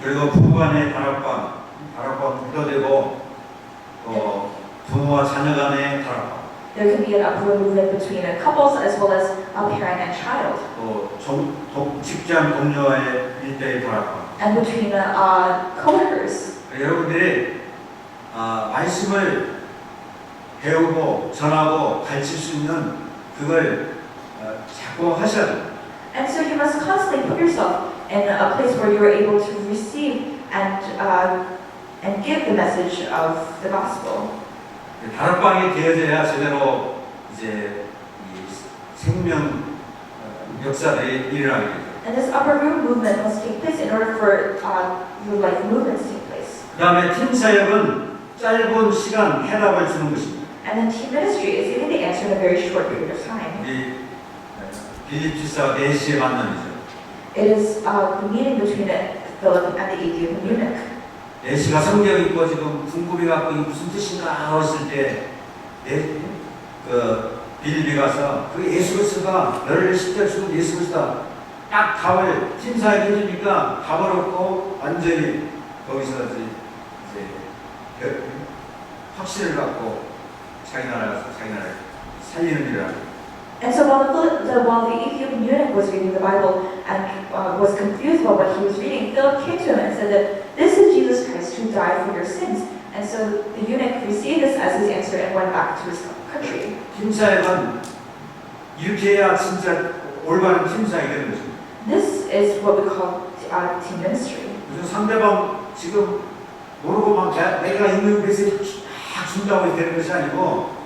Speaker 1: 그리고 부부간의 다락방 묻어대고 또 부모와 자녀 간의 다락방.
Speaker 2: There can be an upward movement between couples as well as a parent and child,
Speaker 1: 또 직장 동료와의 일대의 다락방.
Speaker 2: and between co-workers.
Speaker 1: 여러분들이 말씀을 배우고 전하고 가르칠 수 있는 그걸 자꾸 하셔야 돼요.
Speaker 2: And so you must constantly put yourself in a place where you are able to receive and give the message of the gospel.
Speaker 1: 다락방이 되어져야 제대로 이제 이 생명 역사들이 일어나게 돼요.
Speaker 2: And this upper room movement must take place in order for the life movements to take place.
Speaker 1: 그 다음에 팀 사역은 짧은 시간 해답을 주는 것입니다.
Speaker 2: And then team ministry is giving the answer in a very short period of time.
Speaker 1: 우리 빌립주사 4시의 만남이죠.
Speaker 2: It is the meeting between Philip and the Ethiopian eunuch.
Speaker 1: 4시가 성경 읽고 지금 궁금해갖고 이게 무슨 뜻인가 했을 때 그 빌립이 가서 그 예수 그리스도가 너를 십자가에 죽은 예수 그리스도다 딱 답을 팀 사역 해주니까 답을 얻고 완전히 거기서 이제 확신을 갖고 자기 나라를 살리는 일을 하고.
Speaker 2: And so while the Ethiopian eunuch was reading the Bible and was confused about what he was reading, Philip came to him and said that this is Jesus Christ who died for your sins. And so the eunuch received this as his answer and went back to his country.
Speaker 1: 팀 사역은 이렇게 해야 진짜 올바른 팀 사역이 되는 거죠.
Speaker 2: This is what we call team ministry.
Speaker 1: 무슨 상대방 지금 모르고 막 내가 있는 메시지 쫙 준다고 되는 것이 아니고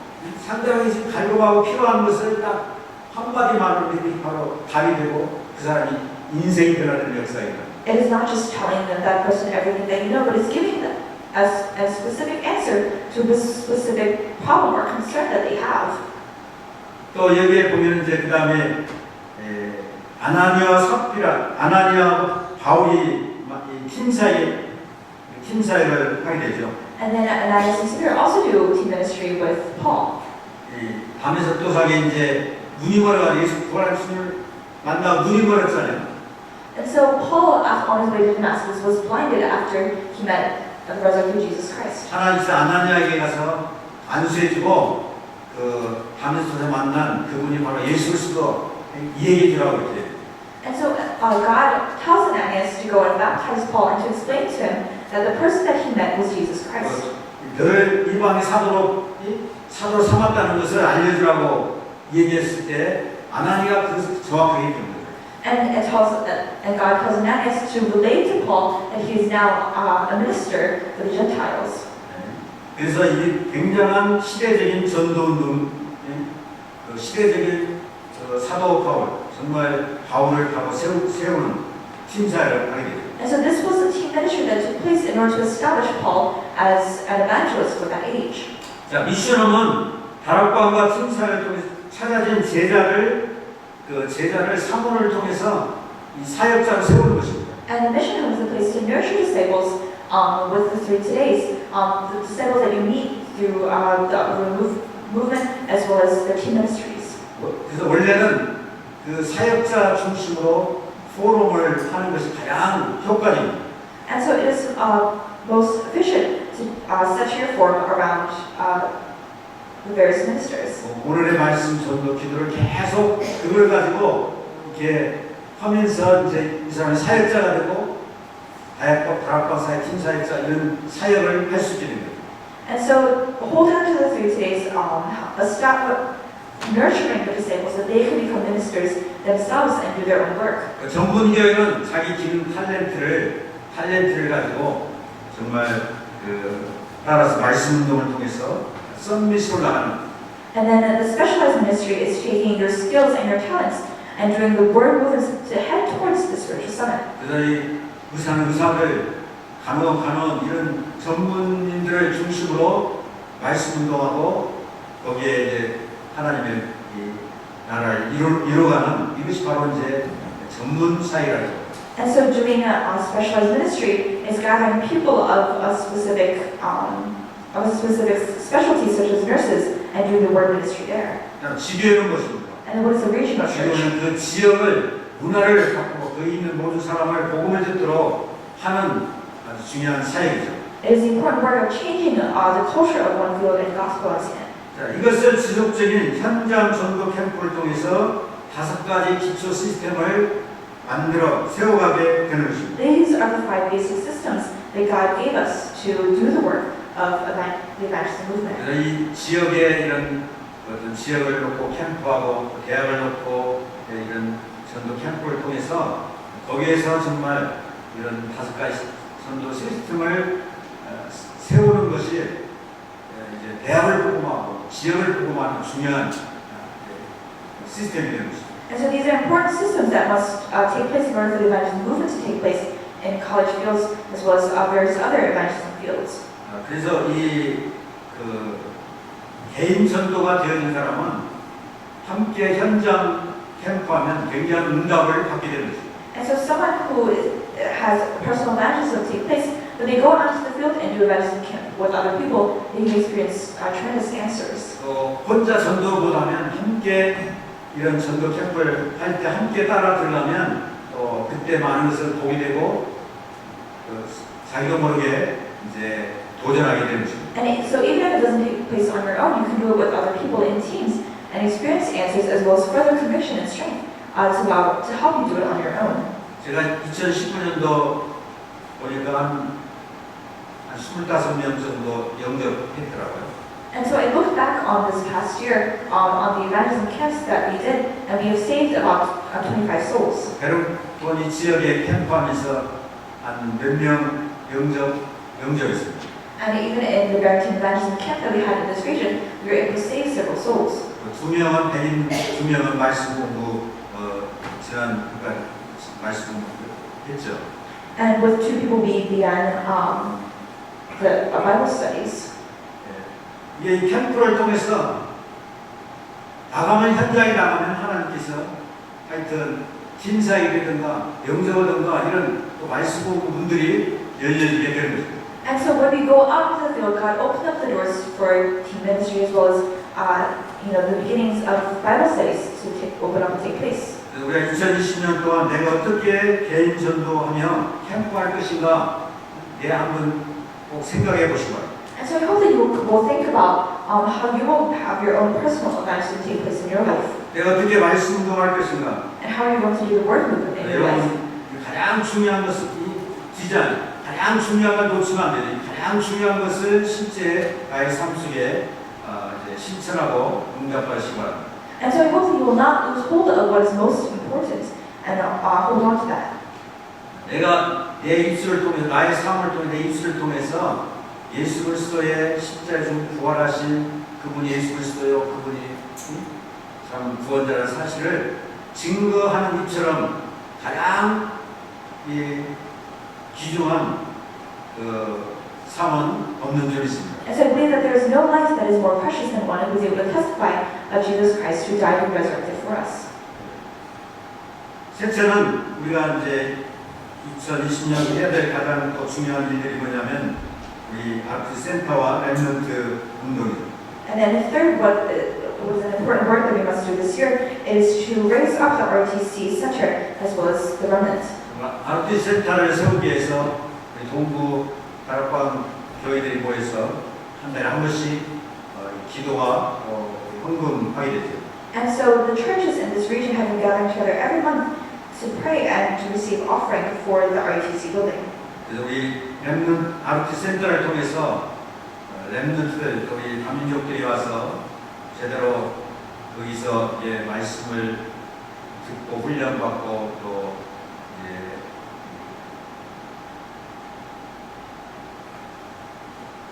Speaker 1: 상대방이 지금 갈급하고 필요한 것을 딱 한마디만으로 바로 답이 되고 그 사람이 인생이 변화되는 역사입니다.
Speaker 2: It is not just telling that person everything that you know, but it's giving them a specific answer to a specific problem or concern that they have.
Speaker 1: 또 여기에 보면 이제 그 다음에 아나니아와 바울이 팀 사역을 하게 되죠.
Speaker 2: And then Ananias and Sapphira also do team ministry with Paul.
Speaker 1: 밤에서 또 자기 이제 눈이 멀어가지고 예수 부활한 주님을 만나고 눈이 멀었잖아요.
Speaker 2: And so Paul, on his way to Damascus, was blinded after he met the resurrected Jesus Christ.
Speaker 1: 하나님께서 아나니아에게 가서 안수해주고 그 밤에서 만난 그분이 바로 예수 그리스도 이 얘기 주라고 이렇게.
Speaker 2: And so God tells Ananias to go and baptize Paul and to explain to him that the person that he met was Jesus Christ.
Speaker 1: 너를 이방의 사도로 삼았다는 것을 알려주라고 얘기했을 때 아나니아가 그 정확하게 얘기합니다.
Speaker 2: And God tells Ananias to relate to Paul that he is now a minister for the Gentiles.
Speaker 1: 그래서 이 굉장한 시대적인 전도운동, 그 시대적인 사도 바울, 정말 바울을 하고 세우는 팀사를 하게 되죠.
Speaker 2: And so this was a team ministry that took place in order to establish Paul as an evangelist for that age.
Speaker 1: 자, 미션홈은 다락방과 팀사를 통해서 찾아진 제자를 사모를 통해서 이 사역자를 세우는 것입니다.
Speaker 2: And the mission home is a place to nurture disciples with the 3 todays, the disciples that you meet through the movement as well as the team ministries.
Speaker 1: 그래서 원래는 그 사역자 중심으로 포럼을 하는 것이 가장 효과적입니다.
Speaker 2: And so it is most efficient to set your forum around the various ministers.
Speaker 1: 오늘의 말씀 전도 기도를 계속 그걸 가지고 이렇게 하면서 이제 이 사람이 사역자가 되고 다락방 사역, 팀 사역자 이런 사역을 할 수 있게 됩니다.
Speaker 2: And so holding on to the 3 todays, nurturing the disciples so they can become ministers themselves and do their own work.
Speaker 1: 정분교회는 자기 기능 탤런트를 가지고 정말 따라서 말씀 운동을 통해서 썸밋으로 나가는.
Speaker 2: And then the specialized ministry is taking your skills and your talents and doing the word movements to head towards the spiritual summit.
Speaker 1: 그래서 이 의사들, 간호 이런 전문인들을 중심으로 말씀 운동하고 거기에 이제 하나님의 이 나라를 이루어가는 이것이 바로 이제 전문 사회라죠.
Speaker 2: And so doing a specialized ministry is gathering people of a specific specialty such as nurses and doing the word ministry there.
Speaker 1: 지교회는 것입니다.
Speaker 2: And what is the regional church?
Speaker 1: 지교회는 그 지역을 문화를 바꾸고 거기 있는 모든 사람을 복음을 듣도록 하는 아주 중요한 사역이죠.
Speaker 2: It is the important work of changing the culture of one field and gospelizing it.
Speaker 1: 자, 이것을 지속적인 현장 전도 캠프를 통해서 5가지 기초 시스템을 만들어 세워가게 되는 것입니다.
Speaker 2: These are the 5 basic systems that God gave us to do the work of the evangelism movement.
Speaker 1: 그래서 이 지역에 이런 어떤 지역을 놓고 캠프하고 계약을 놓고 이런 전도 캠프를 통해서 거기에서 정말 이런 5가지 전도 시스템을 세우는 것이 이제 대학을 복음하고 지역을 복음하는 중요한 시스템이 되는 것입니다.
Speaker 2: And so these are important systems that must take place in order for the evangelism movement to take place in college fields as well as various other evangelism fields.
Speaker 1: 그래서 이 개인 전도가 되어진 사람은 함께 현장 캠프하면 굉장한 응답을 받게 되는 것입니다.
Speaker 2: And so someone who has personal evangelism take place, when they go out into the field and do evangelism camp with other people, they can experience tremendous answers.
Speaker 1: 또 혼자 전도보다는 함께 이런 전도 캠프를 할 때 함께 따라 들으려면 또 그때 많은 것을 보게 되고 자기도 모르게 이제 도전하게 되는 것입니다.
Speaker 2: And so even if it doesn't take place on your own, you can do it with other people in teams and experience answers as well as further conviction and strength to help you do it on your own.
Speaker 1: 제가 2019년도 보니까 한 25명 정도 영접했더라고요.
Speaker 2: And so I looked back on this past year on the evangelism camps that we did, and we have saved about 25 souls.
Speaker 1: 베르토니 지역에 캠프하면서 한 몇 명 영접했습니다.
Speaker 2: And even in the Barrington evangelism camp that we had in this region, we were able to save several souls.
Speaker 1: 2명은 백인, 2명은 말씀 공부 그러니까 말씀 공부 했죠.
Speaker 2: And with 2 people, we began the Bible studies.
Speaker 1: 이 캠프를 통해서 현장에 나가면 하나님께서 하여튼 팀사역이라든가 영접이라든가 이런 또 말씀 공부 문들이 열려지게 되는 거죠.
Speaker 2: And so when we go out into the field, God opened up the doors for team ministry as well as the beginnings of Bible studies to open up and take place.
Speaker 1: 그래서 우리가 2020년 동안 내가 어떻게 개인 전도하며 캠프할 것인가 한번 꼭 생각해 보시기 바랍니다.
Speaker 2: And so I hope that you will think about how you will have your own personal events to take place in your life.
Speaker 1: 내가 어떻게 말씀 운동할 것인가.
Speaker 2: And how are you going to do the word movement in your life?
Speaker 1: 여러분 가장 중요한 것은 이 디자인, 가장 중요한 걸 놓치면 안 돼요. 가장 중요한 것을 실제 나의 삶 속에 이제 실천하고 응답하시기 바랍니다.
Speaker 2: And so I hope that you will not lose hold of what is most important and hold on to that.
Speaker 1: 내가 내 입술을 통해서 나의 삶을 통해 내 입술을 통해서 예수 그리스도의 십자가에 좀 부활하신 그분이 예수 그리스도요 그분이 참 구원자라는 사실을 증거하는 입처럼 가장 귀중한 그 삶은 없는 줄 있습니다.
Speaker 2: And so I believe that there is no life that is more precious than one who is able to testify of Jesus Christ who died and resurrected for us.
Speaker 1: 셋째는 우리가 이제 2020년 해야 될 가장 더 중요한 일들이 뭐냐면 우리 아트 센터와 렘넌트 운동이죠.
Speaker 2: And then the third, what was an important work that we must do this year is to raise up the RTC Center as well as the remnant.
Speaker 1: 아트 센터를 세우기 위해서 우리 동부 다락방 교회들이 모여서 한 달에 한 번씩 기도와 헌금하게 되죠.
Speaker 2: And so the churches in this region have been gathering together every month to pray and to receive offering for the RTC building.
Speaker 1: 그래서 우리 렘넌트 아트 센터를 통해서 렘넌트들 우리 다민족들이 와서 제대로 거기서 말씀을 듣고 훈련받고 또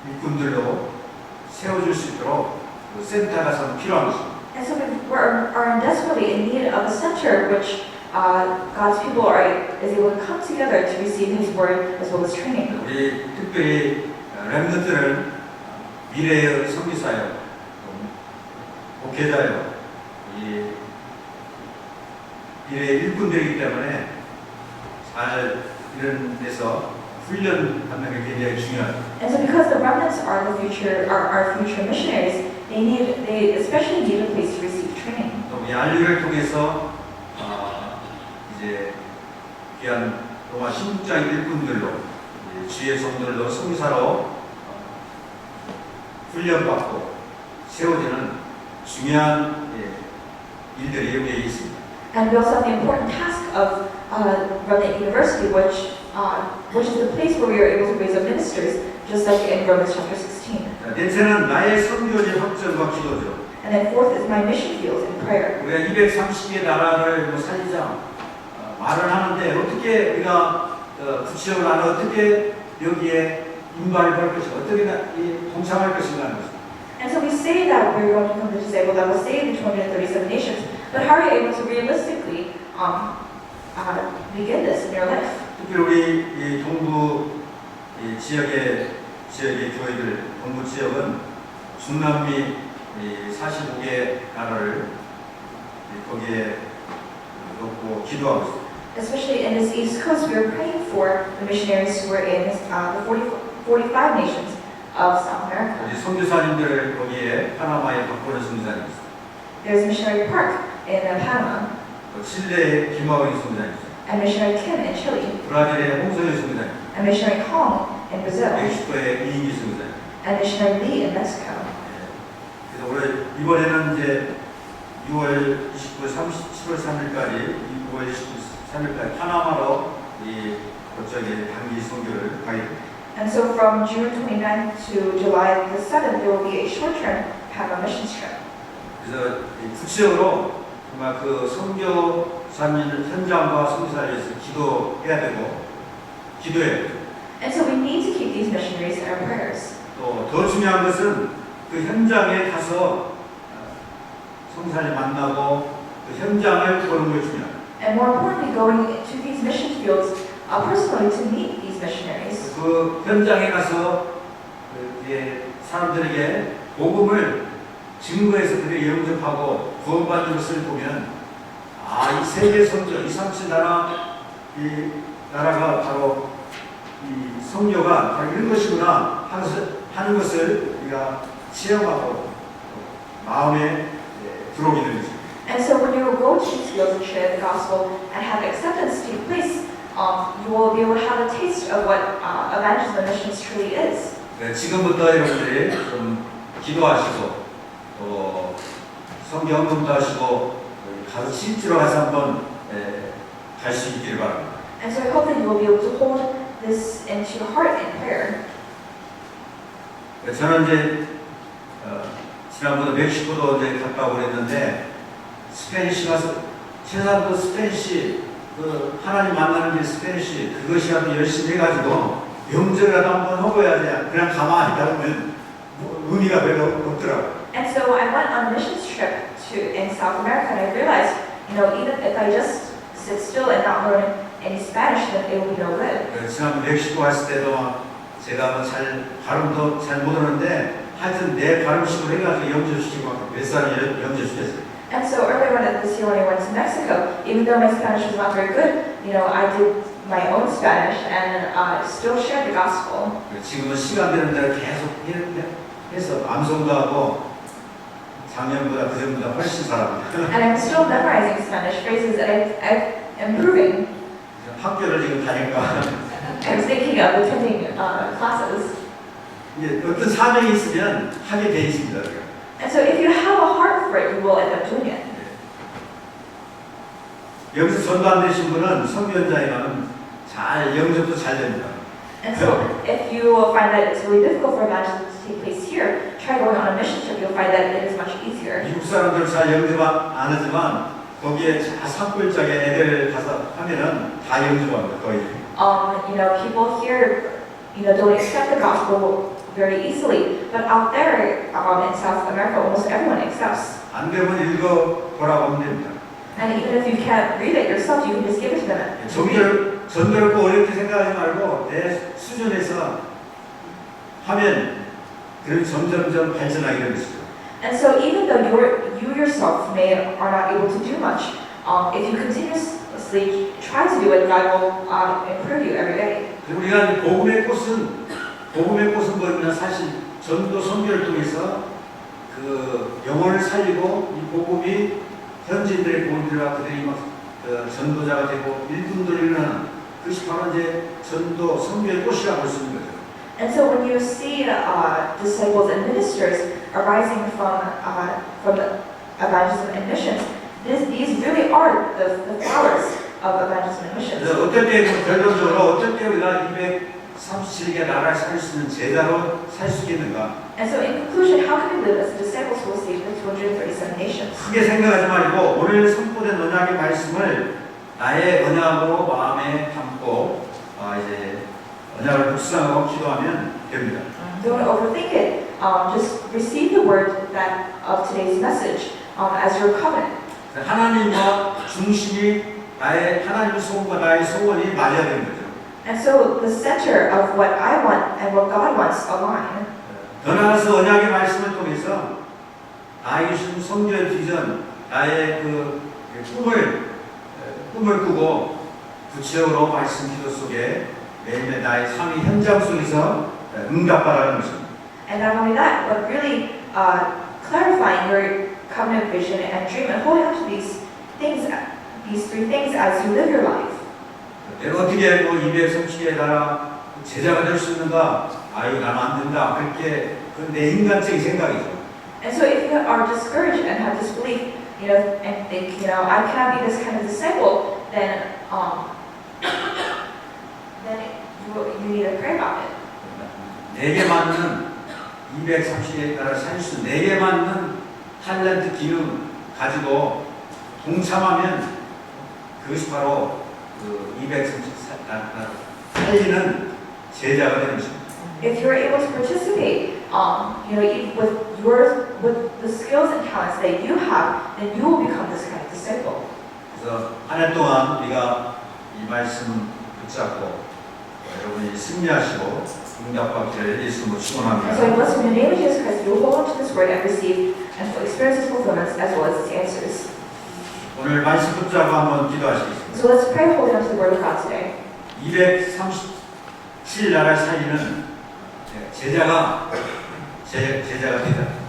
Speaker 1: 일꾼들로 세워줄 수 있도록 그 센터가 참 필요한 것입니다.
Speaker 2: And so we are desperately in need of a center which God's people is able to come together to receive His word as well as training.
Speaker 1: 우리 특별히 렘넌트는 미래의 선교사요, 목회자요, 미래의 일꾼들이기 때문에 잘 이런 데서 훈련받는 게 굉장히 중요하죠.
Speaker 2: And so because the remnants are our future missionaries, they especially need a place to receive training.
Speaker 1: 또 이 알리를 통해서 이제 귀한 로마 신국장 일꾼들로 주의 성도들로 성사로 훈련받고 세워지는 중요한 일들이 여기에 있습니다.
Speaker 2: And we also have the important task of Remnant University, which is the place where we are able to raise up ministers, just like in Romans chapter 16.
Speaker 1: 넷째는 나의 선교지 확전과 기도죠.
Speaker 2: And then fourth is my mission field in prayer.
Speaker 1: 우리가 230개 나라를 살리자 말을 하는데 어떻게 우리가 구체적으로 나는 어떻게 여기에 인발을 할 것인가, 어떻게 동참할 것인가 하는 것입니다.
Speaker 2: And so we say that we're going to come to disabled, that will save the 237 nations, but how are you able to realistically begin this in your life?
Speaker 1: 특히 우리 동부 지역의 교회들, 동부 지역은 중남미 45개 나라를 거기에 놓고 기도하고 있습니다.
Speaker 2: Especially in this East Coast, we are praying for the missionaries who are in the 45 nations of South America.
Speaker 1: 우리 선교사님들 거기에 파나마에 박보는 선교사님 있습니다.
Speaker 2: There's Missionary Park in Panama,
Speaker 1: 또 칠레의 김하원이 선교사님 있습니다.
Speaker 2: and Missionary Kim in Chile,
Speaker 1: 브라질의 홍성현 선교사님,
Speaker 2: and Missionary Hong in Brazil,
Speaker 1: 멕시코의 이인기 선교사님.
Speaker 2: and Missionary Lee in Mexico.
Speaker 1: 그래서 올해 이번에는 이제 6월 29일, 10월 3일까지 6월 23일까지 파나마로 그쪽에 단기 선교를 가게 됩니다.
Speaker 2: And so from June 29th to July the 7th, there will be a short-term Panama mission trip.
Speaker 1: 그래서 구체적으로 정말 그 선교사님 현장과 선교사를 위해서 기도해야 되고 기도해야 돼요.
Speaker 2: And so we need to keep these missionaries in our prayers.
Speaker 1: 또 더 중요한 것은 그 현장에 가서 선교사님 만나고 그 현장을 보는 것이 중요합니다.
Speaker 2: And more importantly, going to these mission fields personally to meet these missionaries.
Speaker 1: 그 현장에 가서 사람들에게 복음을 증거해서 그들이 영접하고 구원받는 것을 보면 이 세계 선교, 이 삼치 나라, 이 나라가 바로 이 성교가 바로 이런 것이구나 하는 것을 우리가 체험하고 마음에 들어오게 되는 것입니다.
Speaker 2: And so when you go to these fields and share the gospel and have acceptance take place, you will be able to have a taste of what evangelism and missions truly is.
Speaker 1: 네, 지금부터 여러분들이 좀 기도하시고 또 성경 공부하시고 가서 실제로 가서 한번 갈 수 있기를 바랍니다.
Speaker 2: And so I hope that you will be able to hold this into your heart in prayer.
Speaker 1: 네, 저는 이제 지난번에 멕시코도 이제 갔다 오고 그랬는데 스페니시 가서 최소한도 스페니시 그 하나님 만나는 게 스페니시 그것이라도 열심히 해가지고 명절이라도 한번 해봐야 돼. 그냥 가만히 있다 보면 의미가 별로 없더라고요.
Speaker 2: And so I went on a missions trip in South America, and I realized, even if I just sit still and not learn any Spanish, then it will be no good.
Speaker 1: 지난 멕시코 갔을 때도 제가 발음도 잘 못하는데 하여튼 내 발음식으로 해가지고 영접시키고 몇 사람이 영접시켰어요.
Speaker 2: And so earlier on this year when I went to Mexico, even though my Spanish was not very good, I did my own Spanish and still shared the gospel.
Speaker 1: 지금은 시간 되는 대로 계속 해서 암송도 하고 작년보다 그전보다 훨씬 잘합니다.
Speaker 2: And I'm still memorizing Spanish phrases and I'm improving.
Speaker 1: 학교를 지금 다니까
Speaker 2: I was thinking of attending classes.
Speaker 1: 이제 어떤 사명이 있으면 하게 돼 있습니다.
Speaker 2: And so if you have a heart for it, you will end up doing it.
Speaker 1: 여기서 전도 안 되신 분은 선교연장이면 잘 영접도 잘 됩니다.
Speaker 2: And so if you will find that it's really difficult for evangelism to take place here, try going on a mission trip, you'll find that it is much easier.
Speaker 1: 미국 사람들 잘 영접 안 하지만 거기에 산골짜기 애들 가서 하면은 다 영접합니다. 거의.
Speaker 2: People here, don't accept the gospel very easily, but out there in South America, almost everyone accepts.
Speaker 1: 안 되면 읽어보라고 하면 됩니다.
Speaker 2: And even if you can't read it yourself, you can just give it to them.
Speaker 1: 전도를 꼭 어렵게 생각하지 말고 내 수준에서 하면 그런 점점점 발전하게 되는 것이죠.
Speaker 2: And so even though you yourself are not able to do much, if you continuously try to do it, God will improve you every day.
Speaker 1: 그리고 우리가 복음의 꽃은 뭐냐면 사실 전도 선교를 통해서 그 영혼을 살리고 이 복음이 현지인들의 복음들과 그들이 막 전도자가 되고 일꾼들을 일어나는 그것이 바로 이제 전도 선교의 꽃이라고 볼 수 있는 거죠.
Speaker 2: And so when you see disciples and ministers arising from the evangelism and missions, these really are the flowers of evangelism and missions.
Speaker 1: 그래서 어떨 때 결론적으로 어떨 때 우리가 237개 나라를 살 수 있는 제자로 살 수 있겠는가?
Speaker 2: And so in conclusion, how can we live as disciples who will save the 237 nations?
Speaker 1: 크게 생각하지 말고 오늘 선포된 언약의 말씀을 나의 언약으로 마음에 담고 이제 언약을 묵상하고 기도하면 됩니다.
Speaker 2: Don't overthink it. Just receive the word of today's message as your covenant.
Speaker 1: 하나님과 중심이 하나님의 소원과 나의 소원이 맞아야 되는 거죠.
Speaker 2: And so the center of what I want and what God wants align.
Speaker 1: 더 나아가서 언약의 말씀을 통해서 나에게 주신 선교의 비전, 나의 그 꿈을 꾸고 구체적으로 말씀 기도 속에 매일매일 나의 삶의 현장 속에서 응답하라는 것입니다.
Speaker 2: And not only that, but really clarifying your covenant vision and dream and holding on to these three things as you live your life.
Speaker 1: 내가 어떻게 230개의 나라 제자가 될 수 있는가? 이거 나면 안 된다. 그렇게 그건 내 인간적인 생각이죠.
Speaker 2: And so if you are discouraged and have this belief, and think, I cannot be this kind of disciple, then you need to pray about it.
Speaker 1: 내게 맞는 230개의 나라를 살 수 있는 내게 맞는 탤런트 기능 가지고 동참하면 그것이 바로 그 230나라 살리는 제자가 되는 것입니다.
Speaker 2: If you're able to participate, with the skills and talents that you have, then you will become this kind of disciple.
Speaker 1: 그래서 한 해 동안 우리가 이 말씀 붙잡고 여러분이 승리하시고 응답받기를 예수님으로 축원합니다.
Speaker 2: So I bless you in the name of Jesus Christ, you will hold on to this word and receive and experience its fulfillments as well as its answers.
Speaker 1: 오늘 말씀 붙잡고 한번 기도하시겠습니다.
Speaker 2: So let's pray holding on to the word of God today.
Speaker 1: 237나라를 살리는 제자가 되다.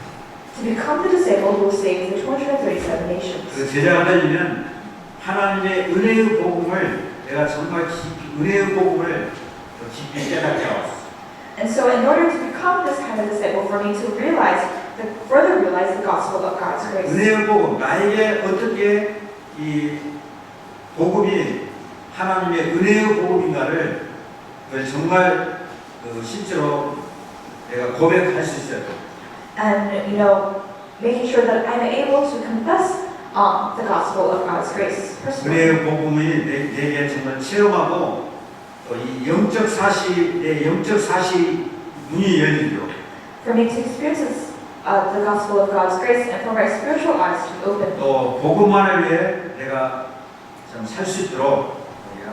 Speaker 2: To to become the disciple who will save the 237 nations.
Speaker 1: 그 제자가 되려면 하나님의 은혜의 복음을 내가 정말 은혜의 복음을 더 깊이 깨닫게 하옵소서.
Speaker 2: And so in order to become this kind of disciple, for me to further realize the gospel of God's grace.
Speaker 1: 은혜의 복음, 나에게 어떻게 이 복음이 하나님의 은혜의 복음인가를 정말 실제로 내가 고백할 수 있어야 돼.
Speaker 2: And making sure that I'm able to confess the gospel of God's grace personally.
Speaker 1: 은혜의 복음이 내게 정말 체험하고 또 이 영적 사실, 내 영적 사실 눈이 열리도록.
Speaker 2: For me to experience the gospel of God's grace and for my spiritual eyes to be open.
Speaker 1: 또 복음만을 위해 내가 참 살 수 있도록 우리가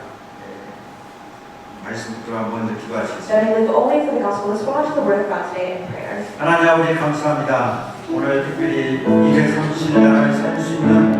Speaker 1: 말씀 듣도록 먼저 기도하시겠습니다.
Speaker 2: That I live only for the gospel. Let's hold on to the word of God today in prayer.
Speaker 1: 하나님 아버지 감사합니다. 오늘 특별히 237년을 살 수 있는